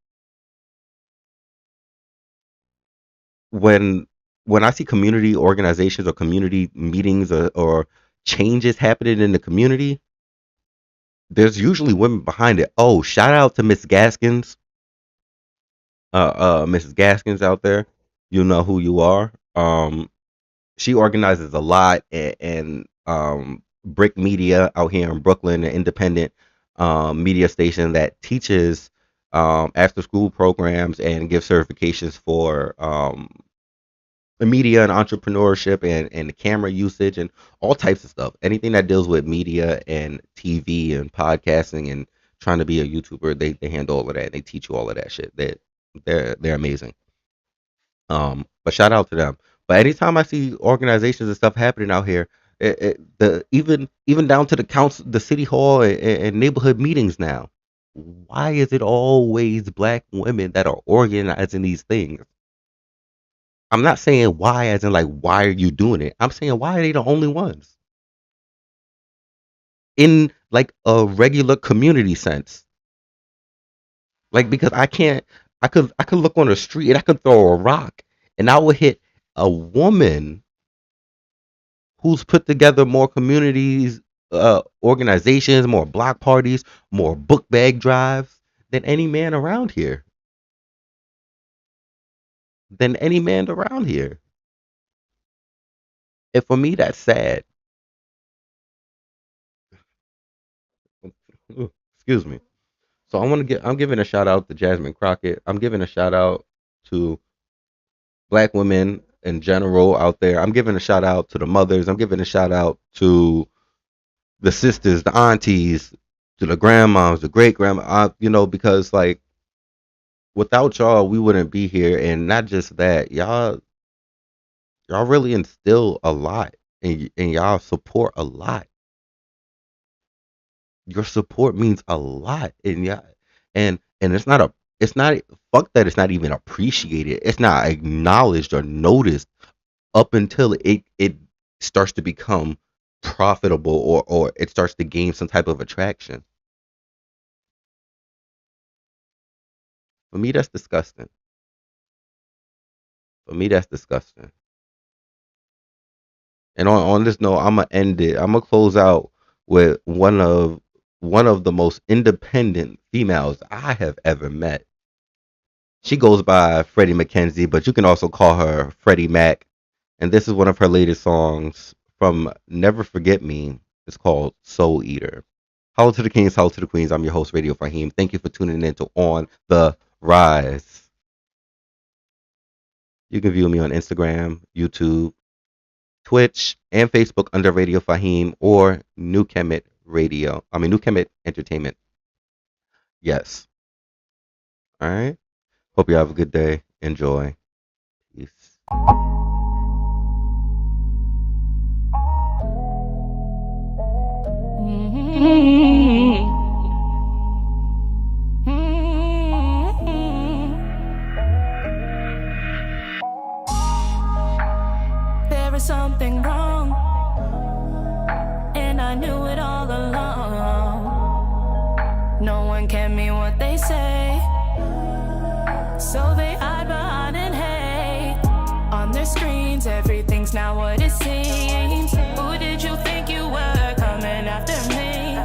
S3: when I see community organizations or community meetings, or changes happening in the community, there's usually women behind it. Oh, shout out to Miss Gaskins, Mrs. Gaskins out there. You know who you are. She organizes a lot, and Brick Media out here in Brooklyn, an independent media station that teaches after school programs and gives certifications for the media and entrepreneurship, and the camera usage and all types of stuff. Anything that deals with media and TV and podcasting and trying to be a YouTuber, they handle all of that. They teach you all of that shit. They're amazing. But shout out to them. But anytime I see organizations and stuff happening out here, the even down to the council, the city hall, and neighborhood meetings now, why is it always black women that are organizing these things? I'm not saying why as in like, why are you doing it? I'm saying, why are they the only ones in like a regular community sense? Like, because I could look on the street and I could throw a rock and I would hit a woman who's put together more communities, organizations, more block parties, more book bag drives than any man around here. Than any man around here. And for me, that's sad. Ooh, excuse me. So I'm giving a shout out to Jasmine Crockett. I'm giving a shout out to black women in general out there. I'm giving a shout out to the mothers. I'm giving a shout out to the sisters, the aunties, to the grandmoms, the great grandma. Because like, without y'all, we wouldn't be here. And not just that, y'all really instill a lot, and y'all support a lot. Your support means a lot, and yeah, and it's not fuck that it's not even appreciated. It's not acknowledged or noticed up until it starts to become profitable, or it starts to gain some type of attraction. For me, that's disgusting. For me, that's disgusting. And on this note, I'm gonna end it. I'm gonna close out with one of the most independent females I have ever met. She goes by Freddie McKenzie, but you can also call her Freddie Mac. And this is one of her latest songs from Never Forget Me. It's called Soul Eater. Hello to the Kings, hello to the Queens. I'm your host, Radio Faheem. Thank you for tuning in to On the Rise. You can view me on Instagram, YouTube, Twitch, and Facebook under Radio Faheem or New Kemet New Kemet Entertainment. Yes. All right. Hope you have a good day. Enjoy. Peace.
S15: There is something wrong, and I knew it all along. No one can mean what they say, so they hide behind and hate. On their screens, everything's not what it seems. Who did you think you were coming after me?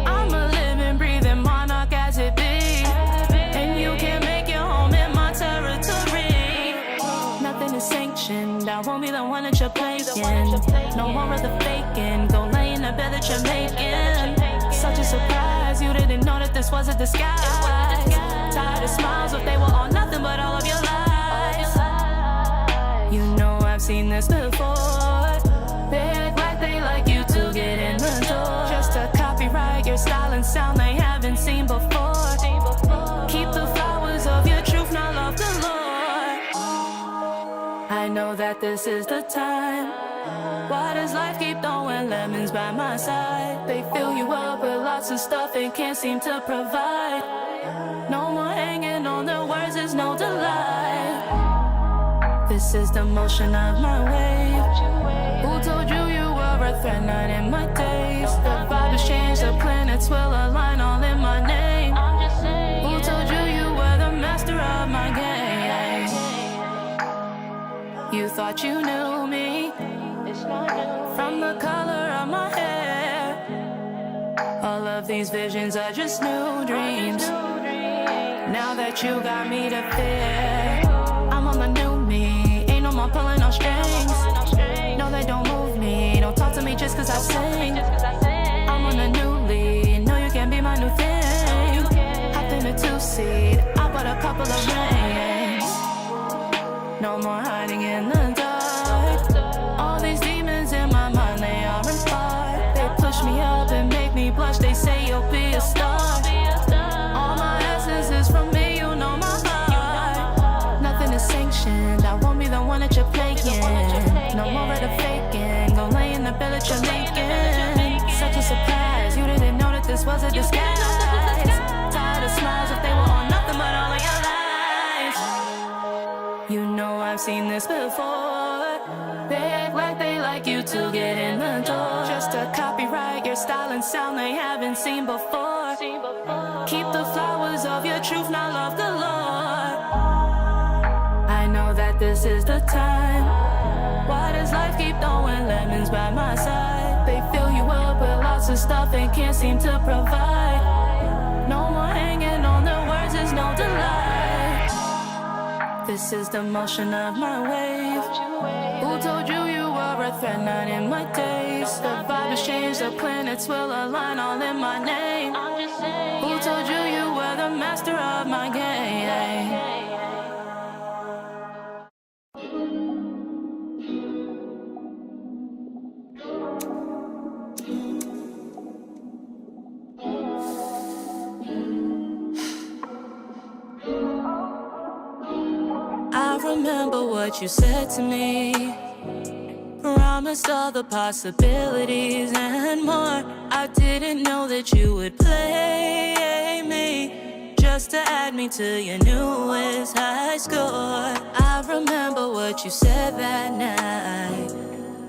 S15: I'm a living, breathing monarch as it be, and you can't make your home in my territory. Nothing is sanctioned, I won't be the one that you're playing. No more of the faking, go lay in the bed that you're making. Such a surprise, you didn't know that this was a disguise. Tired of smiles, if they were all nothing but all of your lies. You know I've seen this before. They act like they like you to get in the door, just to copyright your style and sound they haven't seen before. Keep the flowers of your truth, not love the Lord. I know that this is the time. Why does life keep throwing lemons by my side? They fill you up with lots of stuff and can't seem to provide. No more hanging on their words, is no delight. This is the motion of my wave. Who told you you were a threat, not in my days? The vibe has changed, the planets will align all in my name. Who told you you were the master of my game? You thought you knew me from the color of my hair. All of these visions are just new dreams. Now that you got me to fear, I'm on the new me. Ain't no more pulling no strings. No, they don't move me. Don't talk to me just cause I sing. I'm on the new lead. No, you can't be my new thing. Hopped in a two-seat, I bought a couple of rings. No more hiding in the dark. All these demons in my mind, they are in part. They push me up and make me blush. They say you'll be a star. All my essence is from me, you know my heart. Nothing is sanctioned, I won't be the one that you're playing. No more of the faking, go lay in the bed that you're making. Such a surprise, you didn't know that this was a disguise. Tired of smiles, if they were all nothing but all of your lies. You know I've seen this before. They act like they like you to get in the door, just to copyright your style and sound they haven't seen before. Keep the flowers of your truth, not love the Lord. I know that this is the time. Why does life keep throwing lemons by my side? They fill you up with lots of stuff and can't seem to provide. No more hanging on their words, is no delight. This is the motion of my wave. Who told you you were a threat, not in my days? The vibe has changed, the planets will align all in my name. Who told you you were the master of my game? I remember what you said to me. Promised all the possibilities and more. I didn't know that you would play me just to add me to your newest high score. I remember what you said that night.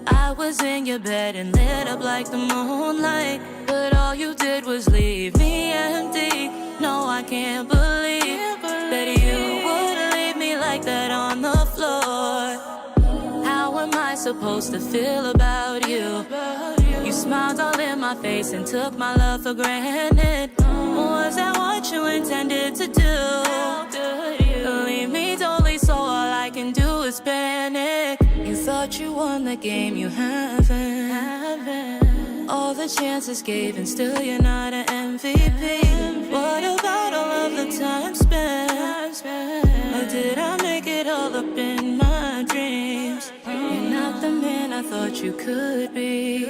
S15: I was in your bed and lit up like the moonlight, but all you did was leave me empty. No, I can't believe that you would leave me like that on the floor. How am I supposed to feel about you? You smiled all in my face and took my love for granted. Was that what you intended to do? Leave me totally, so all I can do is panic. You thought you won the game, you haven't. All the chances gave and still you're not an MVP. What about all of the time spent? Or did I make it all up in my the man I thought you could be.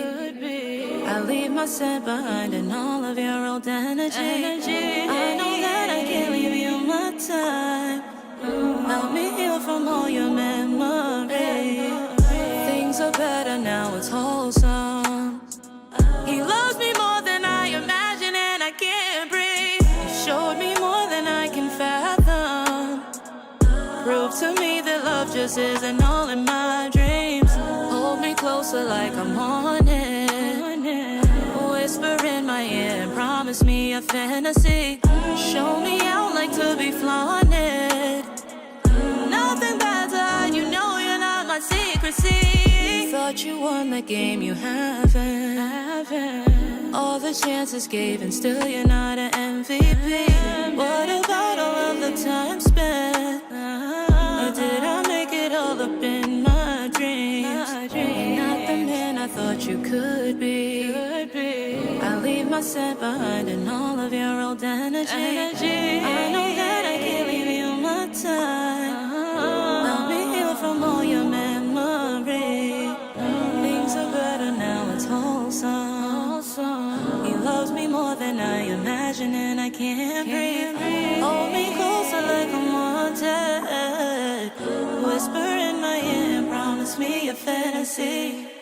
S15: I leave my scent behind and all of your old energy. I know that I can't leave you my time. Help me heal from all your memories. Things are better now, it's wholesome. He loves me more than I imagine and I can't breathe. He showed me more than I can fathom. Prove to me that love just isn't all in my dreams. Hold me closer like I'm on it. Whisper in my ear and promise me a fantasy. Show me out like to be flaunted. Nothing bad to hide, you know you're not my secrecy. Thought you won the game, you haven't. All the chances gave and still you're not an MVP. What about all of the time spent? Or did I make it all up in my dreams? Not the man I thought you could be. I leave my scent behind and all of your old energy. I know that I can't leave you my time. Help me heal from all your memories. Things are better now, it's wholesome. He loves me more than I imagine and I can't breathe. Hold me closer like I'm wanted. Whisper in my ear and promise me a fantasy.